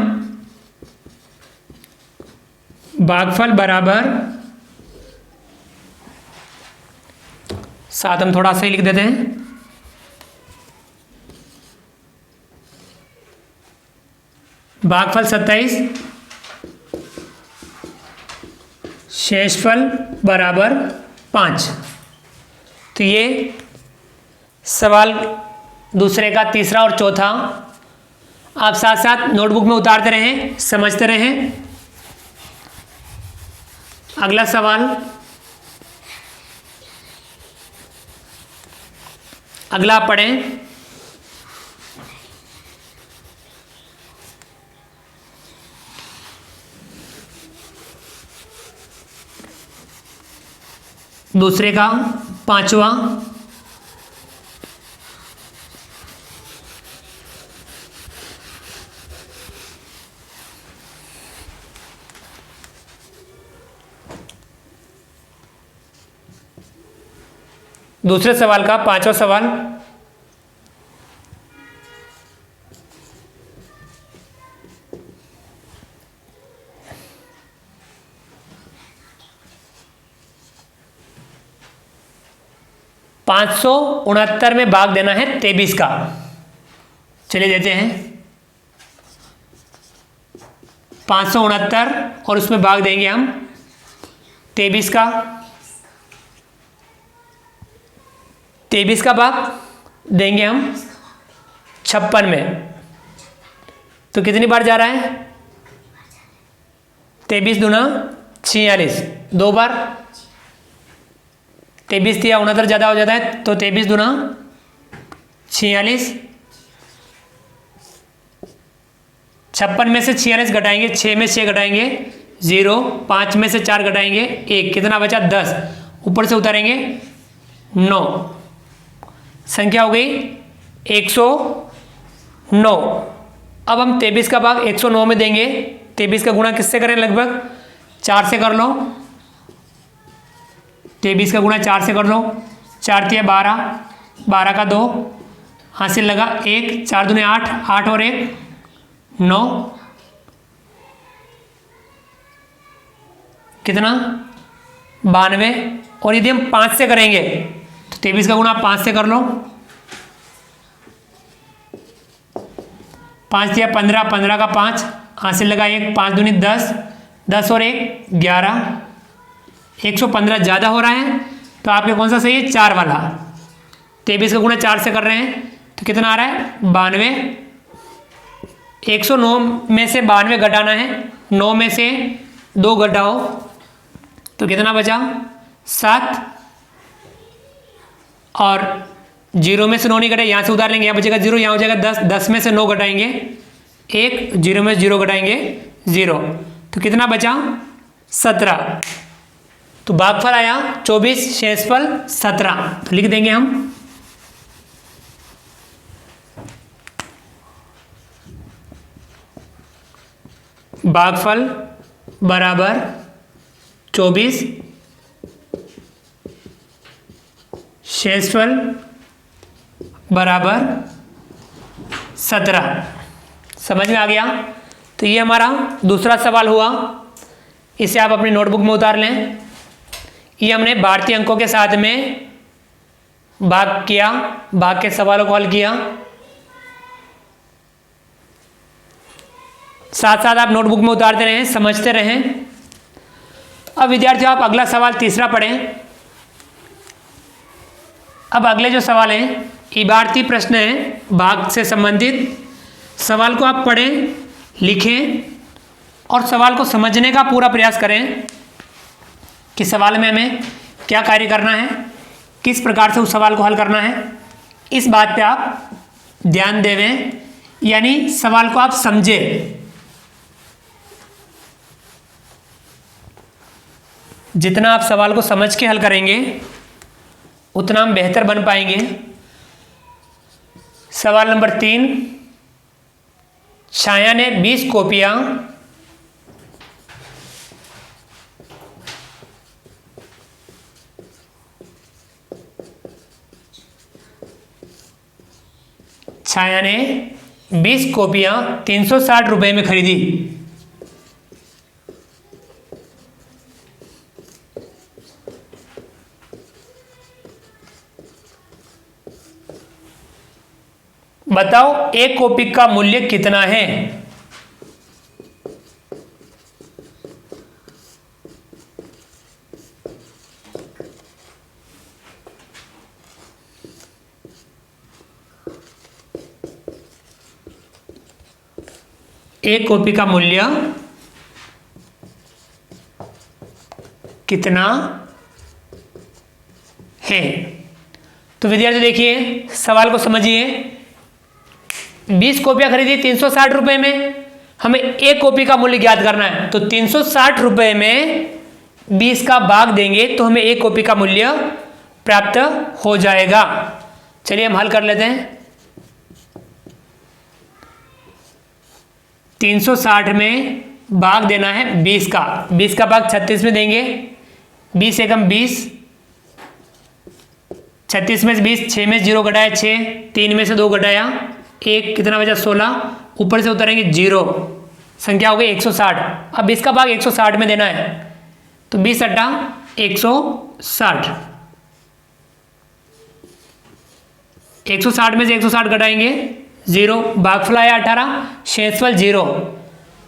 S1: भागफल बराबर 7, हम थोड़ा सा ही लिख देते हैं। भागफल 27, शेषफल बराबर 5। तो ये सवाल दूसरे का तीसरा और चौथा आप साथ साथ नोटबुक में उतारते रहें, समझते रहें। अगला सवाल, अगला पढ़ें। दूसरे का पांचवा, दूसरे सवाल का पांचवा सवाल, $569 में भाग देना है 23 का। चलिए देते हैं 569 और उसमें भाग देंगे हम 23 का। 23 का भाग देंगे हम 56 में, तो कितनी बार जा रहा है 23 दूना 46, 2 बार। 23 या 69 ज़्यादा हो जाता है, तो 23 दूना 46, 56 में से 46 घटाएंगे, 6 में 6 घटाएंगे 0, 5 में से 4 घटाएंगे 1, कितना बचा 10, ऊपर से उतारेंगे 9, संख्या हो गई 109। अब हम 23 का भाग 109 में देंगे। 23 का गुणा किससे करें, लगभग 4 से कर लो। 23 का गुणा 4 से कर लो, 4 तिया 12, 12 का 2, हासिल लगा 1, 4 दूने 8, 8 और 1 9, कितना 92। और यदि हम 5 से करेंगे तो 23 का गुणा 5 से कर लो, 5 तिया 15, 15 का 5, हासिल लगा 1, 5 दूनी 10, 10 और 1 11, 115 ज़्यादा हो रहा है, तो आपके कौन सा सही है 4 वाला। 23 का गुणा 4 से कर रहे हैं तो कितना आ रहा है 92। 109 में से 92 घटाना है, 9 में से 2 घटाओ तो कितना बचा 7, और 0 में से 9 नहीं घटे, यहाँ से उतार लेंगे, यहाँ बचेगा 0, यहाँ हो जाएगा 10, 10 में से 9 घटाएंगे 1, 0 में 0 घटाएंगे 0, तो कितना बचा 17। तो भागफल आया 24, शेषफल 17, तो लिख देंगे हम भागफल बराबर 24, शेषफल बराबर 17। समझ में आ गया। तो ये हमारा दूसरा सवाल हुआ, इसे आप अपनी नोटबुक में उतार लें। ये हमने भारतीय अंकों के साथ में भाग किया, भाग के सवालों को हल किया। साथ साथ आप नोटबुक में उतारते रहें, समझते रहें। अब विद्यार्थियों आप अगला सवाल तीसरा पढ़ें। अब अगले जो सवाल हैं इबारती प्रश्न हैं, भाग से संबंधित। सवाल को आप पढ़ें, लिखें और सवाल को समझने का पूरा प्रयास करें कि सवाल में हमें क्या कार्य करना है, किस प्रकार से उस सवाल को हल करना है। इस बात पे आप ध्यान देवें, यानी सवाल को आप समझें। जितना आप सवाल को समझ के हल करेंगे उतना हम बेहतर बन पाएंगे। सवाल नंबर 3, छाया ने 20 कॉपियां छाया ने 20 कॉपियां 360 रुपए में खरीदी। बताओ एक कॉपी का मूल्य कितना है। एक कॉपी का मूल्य कितना है। तो विद्यार्थी देखिए सवाल को समझिए। 20 कॉपियां खरीदी 360 रुपए में, हमें एक कॉपी का मूल्य ज्ञात करना है। तो 360 रुपए में 20 का भाग देंगे तो हमें एक कॉपी का मूल्य प्राप्त हो जाएगा। चलिए हम हल कर लेते हैं। 360 में भाग देना है 20 का, 20 का भाग 36 में देंगे। 20 एकम 20, 36 में से 20, 6 में से 0 घटाया 6, 3 में से 2 घटाया 1, कितना बचा 16, ऊपर से उतारेंगे 0, संख्या हो गई 160। अब 20 का भाग 160 में देना है तो 20 अट्ठा 160, 160 में से 160 घटाएंगे 0, भागफल आया 18, शेषफल 0,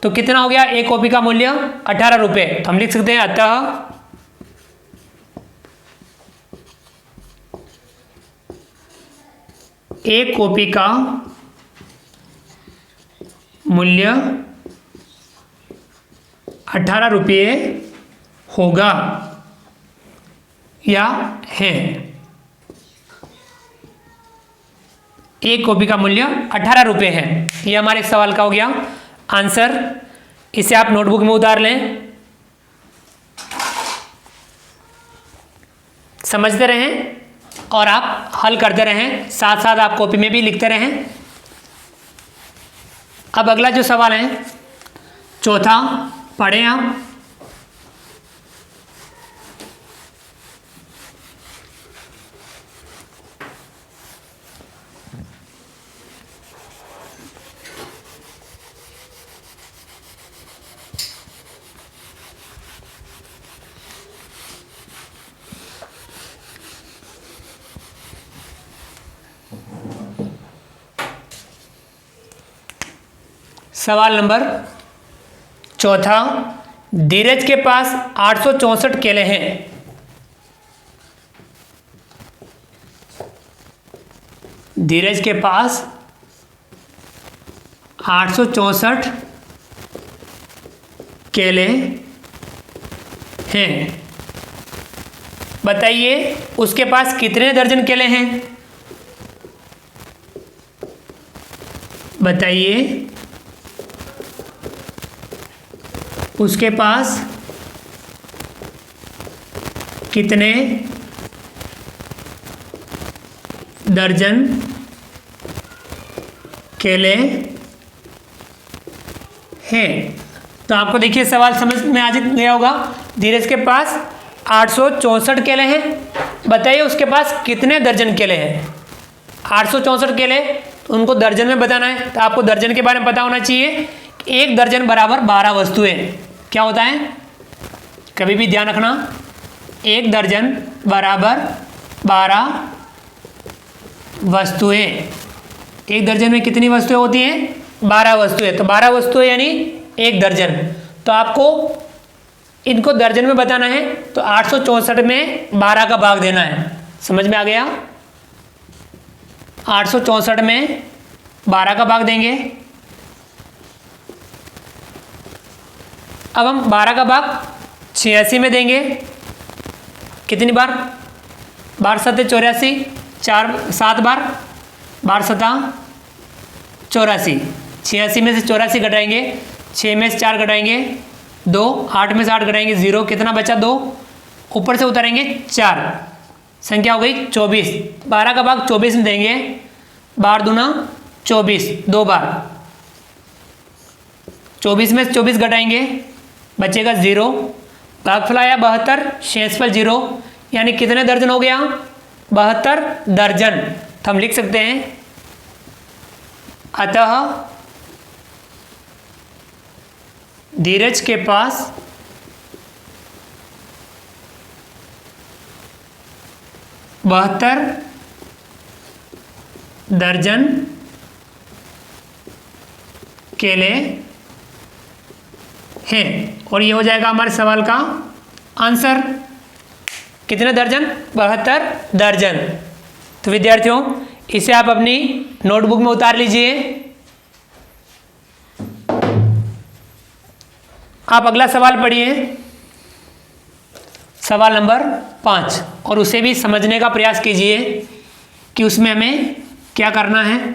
S1: तो कितना हो गया एक कॉपी का मूल्य 18 रुपये। तो हम लिख सकते हैं अतः एक कॉपी का मूल्य 18 रुपये होगा या है। एक कॉपी का मूल्य 18 रुपये है। यह हमारे सवाल का हो गया आंसर। इसे आप नोटबुक में उतार लें, समझते रहें और आप हल करते रहें, साथ साथ आप कॉपी में भी लिखते रहें। अब अगला जो सवाल है चौथा पढ़ें आप। सवाल नंबर चौथा, धीरज के पास 864 केले हैं। धीरज के पास 864 केले हैं। बताइए उसके पास कितने दर्जन केले हैं। बताइए उसके पास कितने दर्जन केले हैं। तो आपको देखिए सवाल समझ में आ गया होगा। धीरज के पास 864 केले हैं। बताइए उसके पास कितने दर्जन केले हैं। 864 केले तो उनको दर्जन में बताना है, तो आपको दर्जन के बारे में पता होना चाहिए। एक दर्जन बराबर 12 वस्तुएं। क्या होता है कभी भी ध्यान रखना, एक दर्जन बराबर 12 वस्तुएं। एक दर्जन में कितनी वस्तुएं होती हैं 12 वस्तुएं। तो 12 वस्तुएं यानी एक दर्जन। तो आपको इनको दर्जन में बताना है तो 864 में 12 का भाग देना है। समझ में आ गया। 864 में 12 का भाग देंगे। अब हम 12 का भाग 86 में देंगे। कितनी बार 12 सत्ते 84, 7 बार 12 सत्ता 84। 86 में से 84 घटाएंगे, 6 में से 4 घटाएंगे 2, 8 में से 8 घटाएंगे 0, कितना बचा 2, ऊपर से उतारेंगे 4, संख्या हो गई 24। 12 का भाग 24 में देंगे। 12 दूना 24, 2 बार 24 में से 24 घटाएंगे बचेगा 0। भागफल आया 72, शेषफल 0, यानी कितने दर्जन हो गया 72 दर्जन। तो हम लिख सकते हैं अतः धीरज के पास 72 दर्जन केले हैं। और ये हो जाएगा हमारे सवाल का आंसर। कितने दर्जन? 72 दर्जन। तो विद्यार्थियों इसे आप अपनी नोटबुक में उतार लीजिए। आप अगला सवाल पढ़िए, सवाल नंबर 5, और उसे भी समझने का प्रयास कीजिए कि उसमें हमें क्या करना है।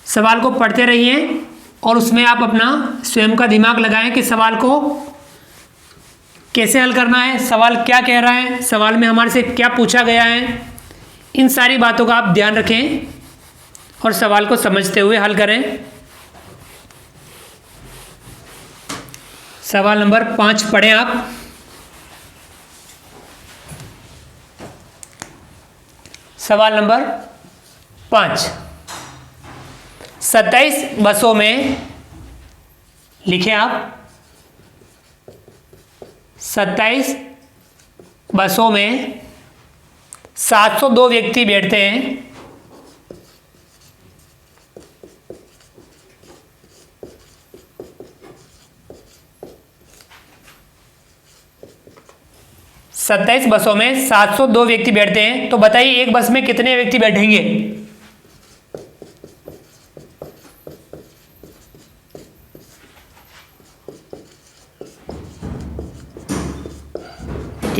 S1: सवाल को पढ़ते रहिए और उसमें आप अपना स्वयं का दिमाग लगाएं कि सवाल को कैसे हल करना है, सवाल क्या कह रहा है, सवाल में हमारे से क्या पूछा गया है। इन सारी बातों का आप ध्यान रखें और सवाल को समझते हुए हल करें। सवाल नंबर 5 पढ़ें आप। सवाल नंबर 5, 27 बसों में लिखें आप। 27 बसों में 702 व्यक्ति बैठते हैं। सत्ताईस बसों में 702 व्यक्ति बैठते हैं, तो बताइए एक बस में कितने व्यक्ति बैठेंगे?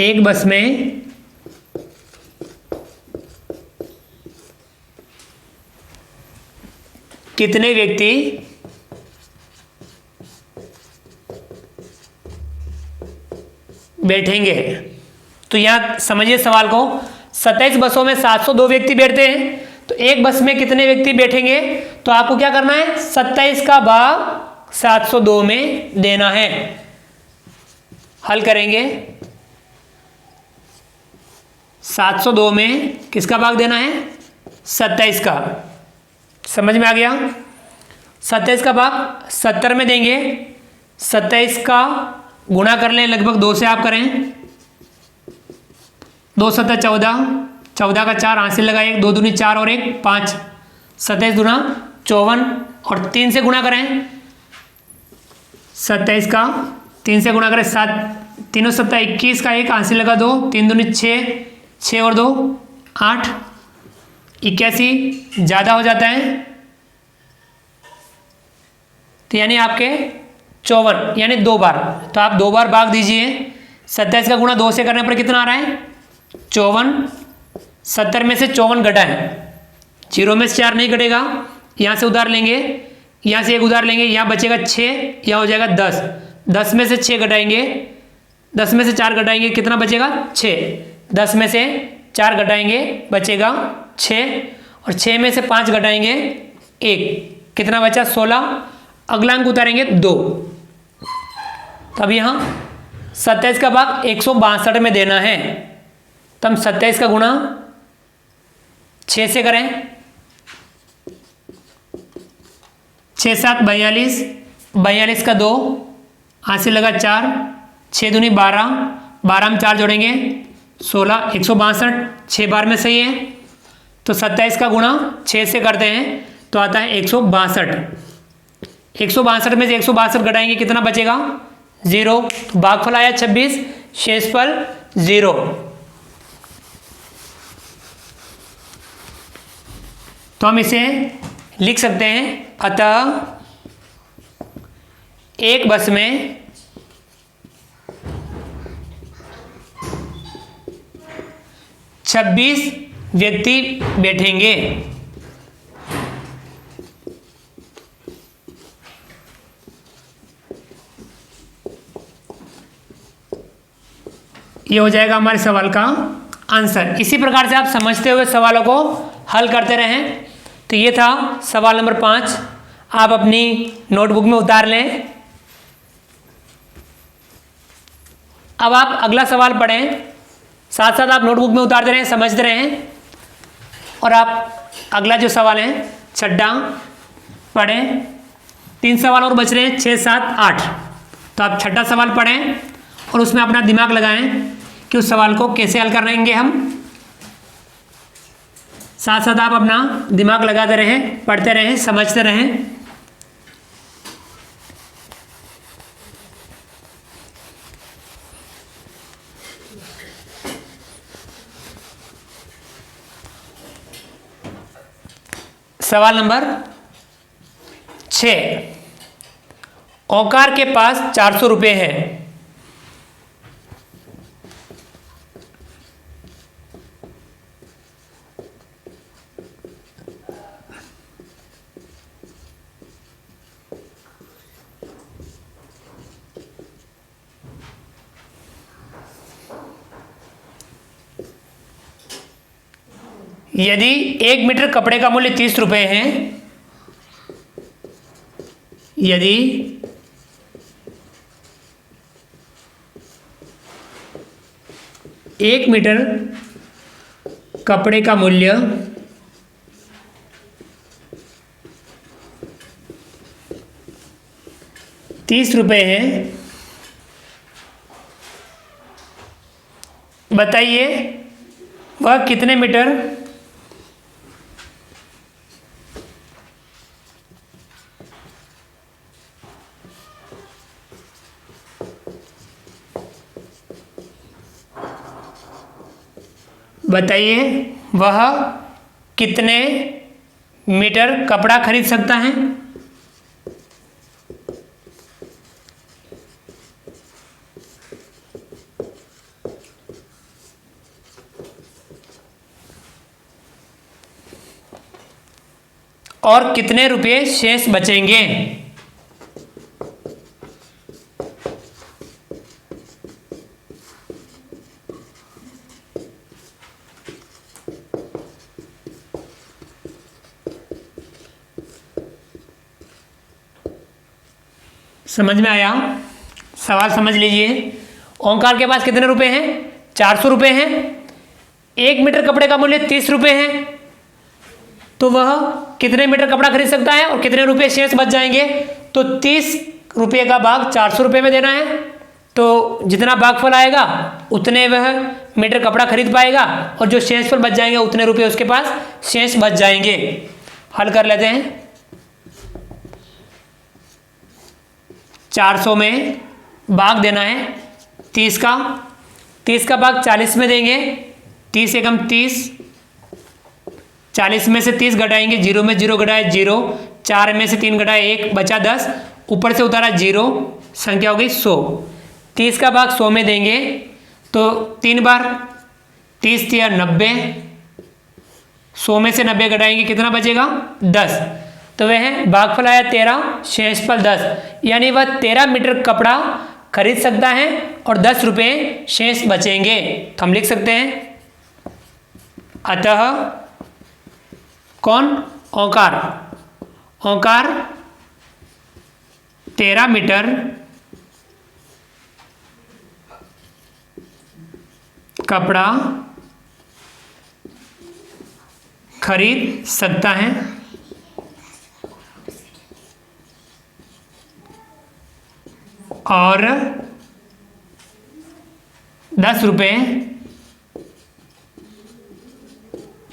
S1: एक बस में कितने व्यक्ति बैठेंगे? तो यहां समझिए सवाल को। 27 बसों में 702 व्यक्ति बैठते हैं, तो एक बस में कितने व्यक्ति बैठेंगे? तो आपको क्या करना है, 27 का भाग 702 में देना है। हल करेंगे। 702 में किसका भाग देना है? 27 का। समझ में आ गया? 27 का भाग 70 में देंगे। 27 का गुणा कर लें, लगभग 2 से आप करें। 2 7 14, 14 का 4 हाथ से लगा 1, 2 दूनी 4 और 1 5, 27 दूना 54 और 3 से गुणा करें। 27 का 3 से गुणा करें 7, 3 7 21 का 1 हाथ से लगा 2, 3 दूनी 6, 6 और 2 8, 81 ज़्यादा हो जाता है, तो यानी आपके 54, यानी 2 बार। तो आप 2 बार भाग दीजिए। 27 का गुणा 2 से करने पर कितना आ रहा है? 54। 70 में से 54 घटा है, 0 में से 4 नहीं घटेगा, यहाँ से उधार लेंगे, यहाँ से 1 उधार लेंगे, यहाँ बचेगा 6, यहाँ हो जाएगा 10। 10 में से 6 घटाएंगे, 10 में से 4 घटाएंगे, कितना बचेगा? 6। 10 में से 4 घटाएंगे, बचेगा 6, और 6 में से 5 घटाएंगे 1, कितना बचा? 16। अगला अंक उतारेंगे 2। तब यहाँ 27 का भाग 162 में देना है। तब 27 का गुणा 6 से करें। 6 7 42, 42 का 2 हाथ से लगा 4, 6 दूनी 12, 12 में 4 जोड़ेंगे 16, 162, 6 बार में सही है। तो 27 का गुणा 6 से करते हैं तो आता है 162। 162 में से 162 घटाएंगे, कितना बचेगा? 0। भागफल आया 26, शेषफल 0। तो हम इसे लिख सकते हैं, अतः एक बस में 26 व्यक्ति बैठेंगे। ये हो जाएगा हमारे सवाल का आंसर। इसी प्रकार से आप समझते हुए सवालों को हल करते रहें। तो ये था सवाल नंबर 5, आप अपनी नोटबुक में उतार लें। अब आप अगला सवाल पढ़ें, साथ साथ आप नोटबुक में उतारते रहें, समझते रहें, और आप अगला जो सवाल है छठा पढ़ें। 3 सवाल और बच रहे हैं, 6, 7, 8। तो आप छठा सवाल पढ़ें और उसमें अपना दिमाग लगाएं कि उस सवाल को कैसे हल करेंगे हम। साथ साथ आप अपना दिमाग लगाते रहें, पढ़ते रहें, समझते रहें। सवाल नंबर 6, ओंकार के पास 400 रुपये है। यदि 1 मीटर कपड़े का मूल्य 30 रुपये है, यदि 1 मीटर कपड़े का मूल्य 30 रुपये है, बताइए वह कितने मीटर बताइए वह कितने मीटर कपड़ा खरीद सकता है। और कितने रुपए शेष बचेंगे। समझ में आया? सवाल समझ लीजिए। ओंकार के पास कितने रुपए हैं? 400 रुपये हैं। 1 मीटर कपड़े का मूल्य 30 रुपये है, तो वह कितने मीटर कपड़ा खरीद सकता है और कितने रुपए शेष बच जाएंगे। तो 30 रुपये का भाग 400 रुपये में देना है, तो जितना भागफल आएगा उतने वह मीटर कपड़ा खरीद पाएगा और जो शेषफल बच जाएंगे उतने रुपये उसके पास शेष बच जाएंगे। हल कर लेते हैं। 400 में भाग देना है 30 का, 30 का भाग 40 में देंगे। 30 एकम 30, 40 में से 30 घटाएंगे, 0 में 0 घटाए 0, 4 में से 3 घटाए 1, बचा 10, ऊपर से उतारा 0, संख्या हो गई 100। 30 का भाग 100 में देंगे तो 3 बार 30 या 90, 100 में से 90 घटाएंगे कितना बचेगा 10, तो वह भागफल आया 13, शेषफल 10, यानी वह 13 मीटर कपड़ा खरीद सकता है और 10 रुपये शेष बचेंगे। तो हम लिख सकते हैं अतः कौन? ओंकार। ओंकार 13 मीटर कपड़ा खरीद सकता है और 10 रुपये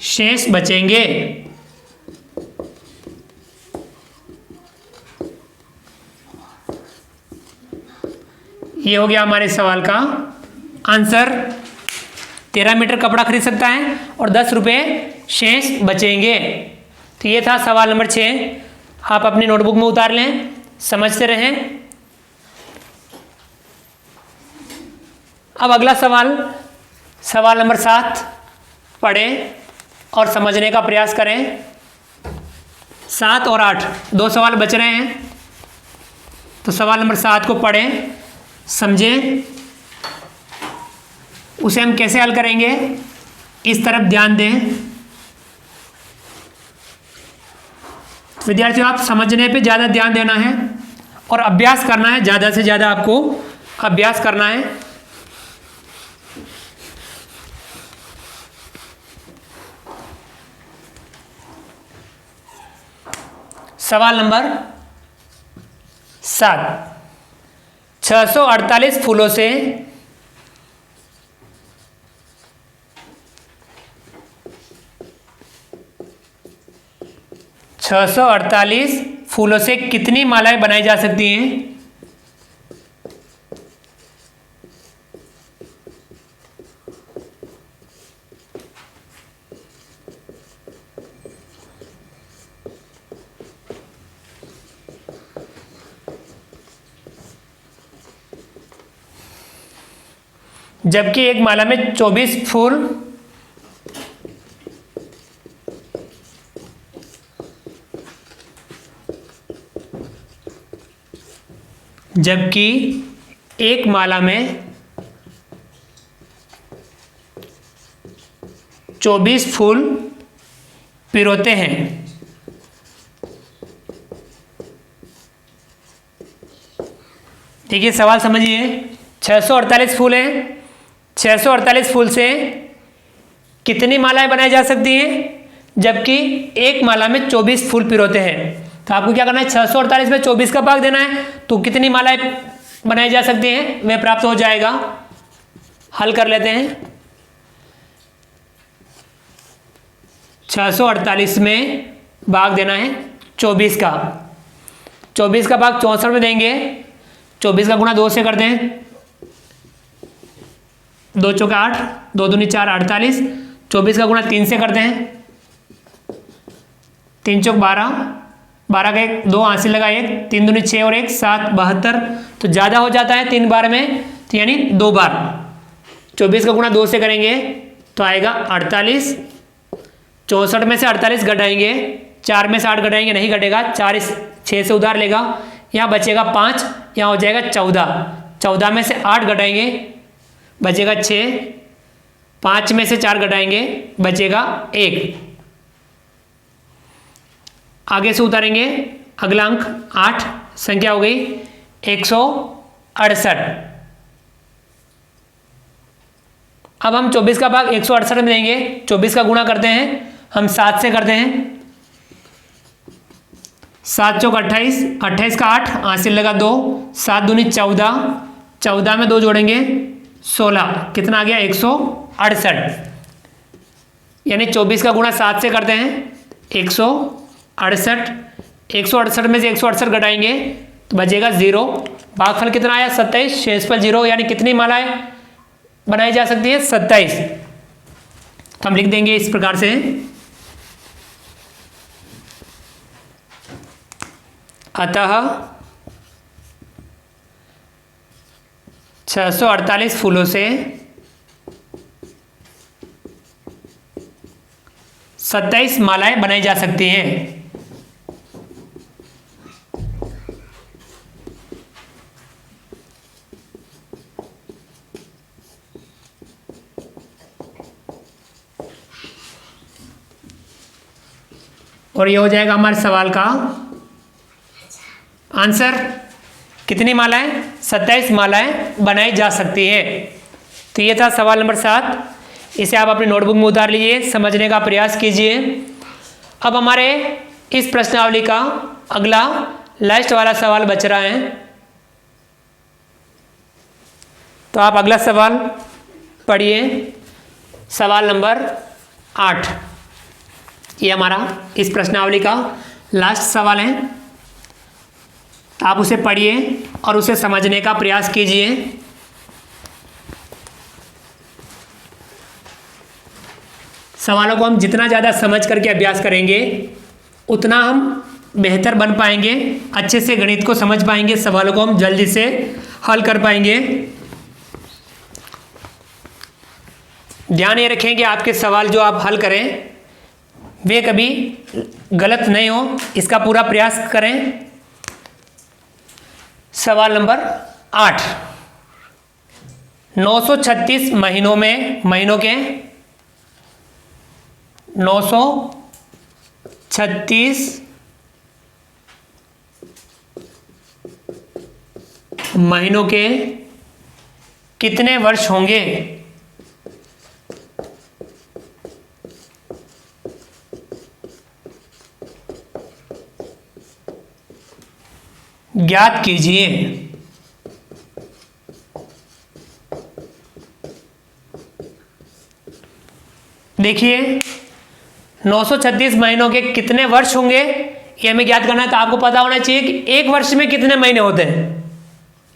S1: शेष बचेंगे। ये हो गया हमारे सवाल का आंसर। 13 मीटर कपड़ा खरीद सकता है और 10 रुपये शेष बचेंगे। तो ये था सवाल नंबर 6। आप अपनी नोटबुक में उतार लें, समझते रहें। अब अगला सवाल, सवाल नंबर 7 पढ़ें और समझने का प्रयास करें। 7 और 8 दो सवाल बच रहे हैं, तो सवाल नंबर 7 को पढ़ें, समझें, उसे हम कैसे हल करेंगे इस तरफ ध्यान दें। विद्यार्थियों, आप समझने पे ज़्यादा ध्यान देना है और अभ्यास करना है, ज़्यादा से ज़्यादा आपको अभ्यास करना है। सवाल नंबर 7, 648 फूलों से 648 फूलों से कितनी मालाएं बनाई जा सकती हैं? जबकि एक माला में 24 फूल जबकि एक माला में 24 फूल पिरोते हैं। देखिए सवाल समझिए, 648 फूल हैं, 648 फूल से कितनी मालाएं बनाई जा सकती हैं? जबकि एक माला में 24 फूल पिरोते हैं। तो आपको क्या करना है, 648 में 24 का भाग देना है, तो कितनी मालाएं बनाई जा सकती हैं वह प्राप्त हो जाएगा। हल कर लेते हैं। 648 में भाग देना है 24 का, 24 का भाग 64 में देंगे, 24 का गुणा 2 से करते हैं, 2 चौके 8, 2 दूनी 4, 48, 24 का गुणा 3 से करते हैं, 3 चौक 12, 12 का 1, 2 हासिल लगा 1, 3 दूनी 6 और 1 7, 72, तो ज़्यादा हो जाता है 3 बार में, तो यानी 2 बार। 24 का गुणा 2 से करेंगे तो आएगा 48, 64 में से 48 घटाएंगे, 4 में से 8 घटाएंगे, नहीं घटेगा, 4 इस 6 से उधार लेगा, यहाँ बचेगा 5, यहाँ हो जाएगा 14, 14 में से 8 घटाएंगे बचेगा 6, 5 में से 4 घटाएंगे बचेगा 1। आगे से उतारेंगे, अगला अंक 8, संख्या हो गई 168। अब हम 24 का भाग 168 में देंगे, 24 का गुणा करते हैं, हम 7 से करते हैं, 7 चौक 28, 28 का 8 हासिल लगा 2, 7 दूनी 14, 14 में 2 जोड़ेंगे 16, कितना आ गया 168। यानी 24 का गुणा 7 से करते हैं, 168, 168 में से 168 घटाएंगे तो बचेगा 0। भागफल कितना आया 27, शेषफल 0, यानी कितनी मालाएं बनाई जा सकती है 27। तो हम लिख देंगे इस प्रकार से, अतः 648 फूलों से 27 मालाएं बनाई जा सकती हैं। और ये हो जाएगा हमारे सवाल का आंसर। कितनी मालाएं? 27 मालाएं बनाई जा सकती है। तो ये था सवाल नंबर 7। इसे आप अपनी नोटबुक में उतार लीजिए, समझने का प्रयास कीजिए। अब हमारे इस प्रश्नावली का अगला लास्ट वाला सवाल बच रहा है, तो आप अगला सवाल पढ़िए। सवाल नंबर 8, ये हमारा इस प्रश्नावली का लास्ट सवाल है। आप उसे पढ़िए और उसे समझने का प्रयास कीजिए। सवालों को हम जितना ज़्यादा समझ करके अभ्यास करेंगे उतना हम बेहतर बन पाएंगे, अच्छे से गणित को समझ पाएंगे, सवालों को हम जल्दी से हल कर पाएंगे। ध्यान ये रखें कि आपके सवाल जो आप हल करें वे कभी गलत नहीं हो, इसका पूरा प्रयास करें। सवाल नंबर 8, 936 महीनों में, महीनों के 936 महीनों के कितने वर्ष होंगे? ज्ञात कीजिए। देखिए 936 महीनों के कितने वर्ष होंगे ये हमें ज्ञात करना है। तो आपको पता होना चाहिए कि एक वर्ष में कितने महीने होते हैं।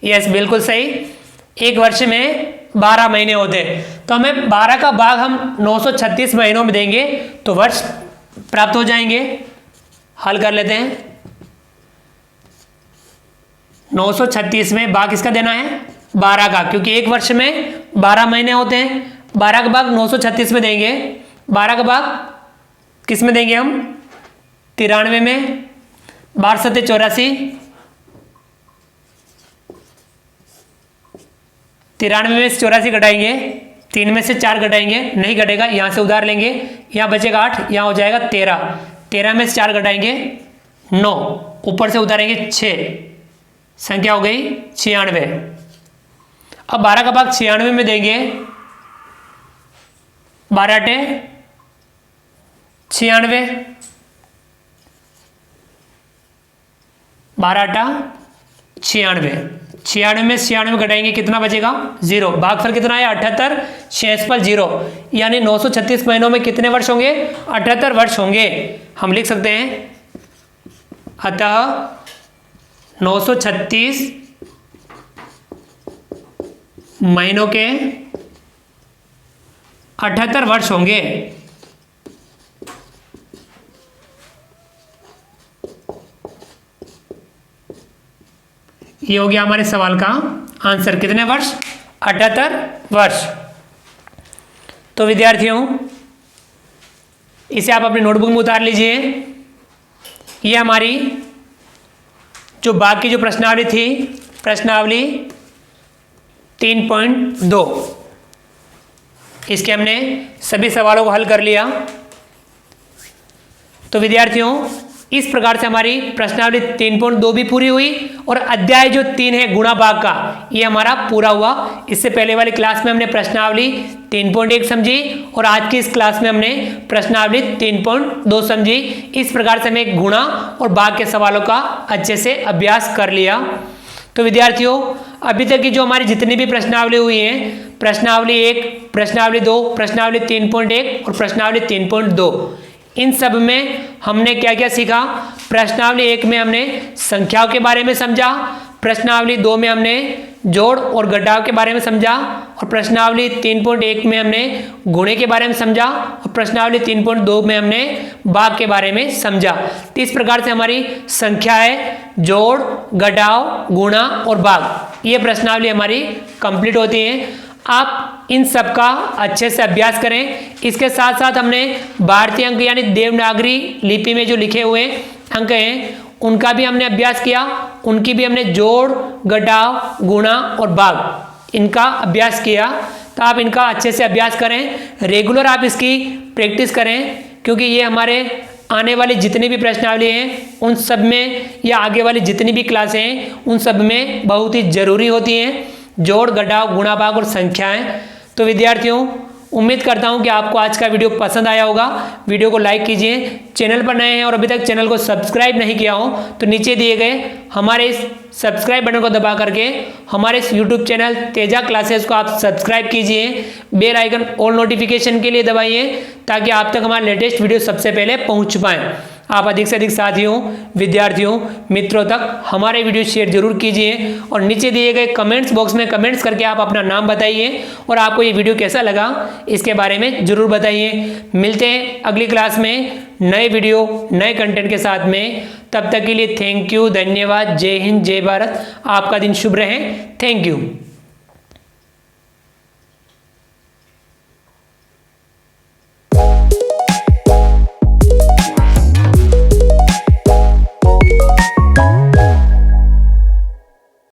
S1: यस, बिल्कुल सही, एक वर्ष में 12 महीने होते हैं। तो हमें 12 का भाग हम 936 महीनों में देंगे तो वर्ष प्राप्त हो जाएंगे। हल कर लेते हैं। 936 में भाग किसका देना है? 12 का, क्योंकि एक वर्ष में 12 महीने होते हैं। 12 का भाग 936 में देंगे। 12 का भाग किस में देंगे हम? 93 में। 12 सत्ते 84, 93 में से 84 घटाएंगे, 3 में से 4 घटाएंगे, नहीं घटेगा, यहाँ से उधार लेंगे, यहाँ बचेगा 8, यहाँ हो जाएगा 13, 13 में से 4 घटाएंगे 9, ऊपर से उतारेंगे 6, संख्या हो गई 96। अब 12 का भाग 96 में देंगे, 12 अटे 96, 12 अटा 96, 96 में 96 घटाएंगे, कितना बचेगा? 0। भागफल कितना है? 78, 6 0, यानी 936 महीनों में कितने वर्ष होंगे? 78 वर्ष होंगे। हम लिख सकते हैं अतः 936 महीनों के 78 वर्ष होंगे। ये हो गया हमारे सवाल का आंसर। कितने वर्ष? 78 वर्ष। तो विद्यार्थियों, इसे आप अपनी नोटबुक में उतार लीजिए। ये हमारी जो बाकी जो प्रश्नावली थी, प्रश्नावली 3.2, इसके हमने सभी सवालों को हल कर लिया। तो विद्यार्थियों, इस प्रकार से हमारी प्रश्नावली 3.2 भी पूरी हुई और अध्याय जो 3 है गुणा भाग का, ये हमारा पूरा हुआ। इससे पहले वाली क्लास में हमने प्रश्नावली 3.1 समझी और आज की इस क्लास में हमने प्रश्नावली 3.2 समझी। इस प्रकार से हमने गुणा और भाग के सवालों का अच्छे से अभ्यास कर लिया। तो विद्यार्थियों, अभी तक की जो हमारी जितनी भी प्रश्नावली हुई है, प्रश्नावली 1, प्रश्नावली 2, प्रश्नावली 3.1 और प्रश्नावली 3.2, इन सब में हमने क्या क्या सीखा? प्रश्नावली 1 में हमने संख्याओं के बारे में समझा, प्रश्नावली 2 में हमने जोड़ और घटाव के बारे में समझा और प्रश्नावली 3.1 में हमने गुणे के बारे में समझा और प्रश्नावली 3.2 में हमने भाग के बारे में समझा। तो इस प्रकार से हमारी संख्याएं, जोड़, घटाव, गुणा और भाग, ये प्रश्नावली हमारी कंप्लीट होती है। आप इन सब का अच्छे से अभ्यास करें। इसके साथ साथ हमने भारतीय अंक यानी देवनागरी लिपि में जो लिखे हुए अंक हैं उनका भी हमने अभ्यास किया। उनकी भी हमने जोड़, घटाव, गुणा और भाग, इनका अभ्यास किया। तो आप इनका अच्छे से अभ्यास करें, रेगुलर आप इसकी प्रैक्टिस करें, क्योंकि ये हमारे आने वाली जितनी भी प्रश्नावली हैं उन सब में, या आगे वाली जितनी भी क्लासें हैं उन सब में बहुत ही जरूरी होती हैं, जोड़, घटाव, गुणा, भाग और संख्याएं। तो विद्यार्थियों, उम्मीद करता हूं कि आपको आज का वीडियो पसंद आया होगा। वीडियो को लाइक कीजिए। चैनल पर नए हैं और अभी तक चैनल को सब्सक्राइब नहीं किया हो तो नीचे दिए गए हमारे इस सब्सक्राइब बटन को दबा करके हमारे इस यूट्यूब चैनल तेजा क्लासेस को आप सब्सक्राइब कीजिए। बेल आइकन ऑल नोटिफिकेशन के लिए दबाइए ताकि आप तक हमारे लेटेस्ट वीडियो सबसे पहले पहुँच पाएँ। आप अधिक से अधिक साथियों, विद्यार्थियों, मित्रों तक हमारे वीडियो शेयर जरूर कीजिए और नीचे दिए गए कमेंट्स बॉक्स में कमेंट्स करके आप अपना नाम बताइए और आपको ये वीडियो कैसा लगा इसके बारे में जरूर बताइए। मिलते हैं अगली क्लास में नए वीडियो, नए कंटेंट के साथ में। तब तक के लिए थैंक यू, धन्यवाद, जय हिंद, जय भारत। आपका दिन शुभ रहे। Thank you.